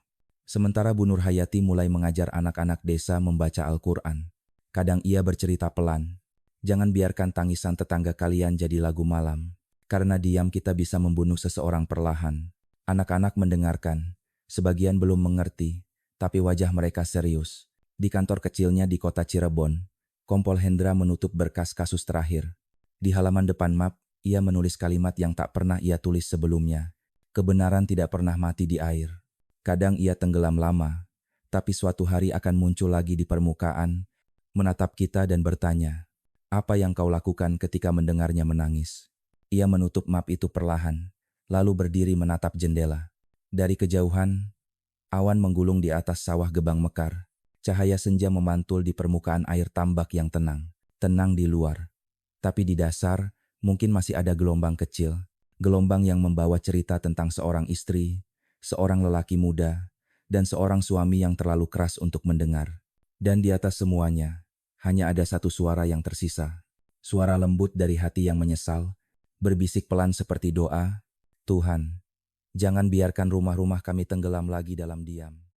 Sementara Bu Nur Hayati mulai mengajar anak-anak desa membaca Al-Quran. Kadang ia bercerita pelan. Jangan biarkan tangisan tetangga kalian jadi lagu malam. Karena diam kita bisa membunuh seseorang perlahan. Anak-anak mendengarkan. Sebagian belum mengerti, tapi wajah mereka serius. Di kantor kecilnya di kota Cirebon, Kompol Hendra menutup berkas kasus terakhir. Di halaman depan map, ia menulis kalimat yang tak pernah ia tulis sebelumnya. Kebenaran tidak pernah mati di air. Kadang ia tenggelam lama, tapi suatu hari akan muncul lagi di permukaan, menatap kita dan bertanya, apa yang kau lakukan ketika mendengarnya menangis? Ia menutup map itu perlahan, lalu berdiri menatap jendela. Dari kejauhan, awan menggulung di atas sawah Gebang Mekar. Cahaya senja memantul di permukaan air tambak yang tenang. Tenang di luar. Tapi di dasar, mungkin masih ada gelombang kecil. Gelombang yang membawa cerita tentang seorang istri, seorang lelaki muda, dan seorang suami yang terlalu keras untuk mendengar. Dan di atas semuanya, hanya ada satu suara yang tersisa. Suara lembut dari hati yang menyesal, berbisik pelan seperti doa, Tuhan, jangan biarkan rumah-rumah kami tenggelam lagi dalam diam.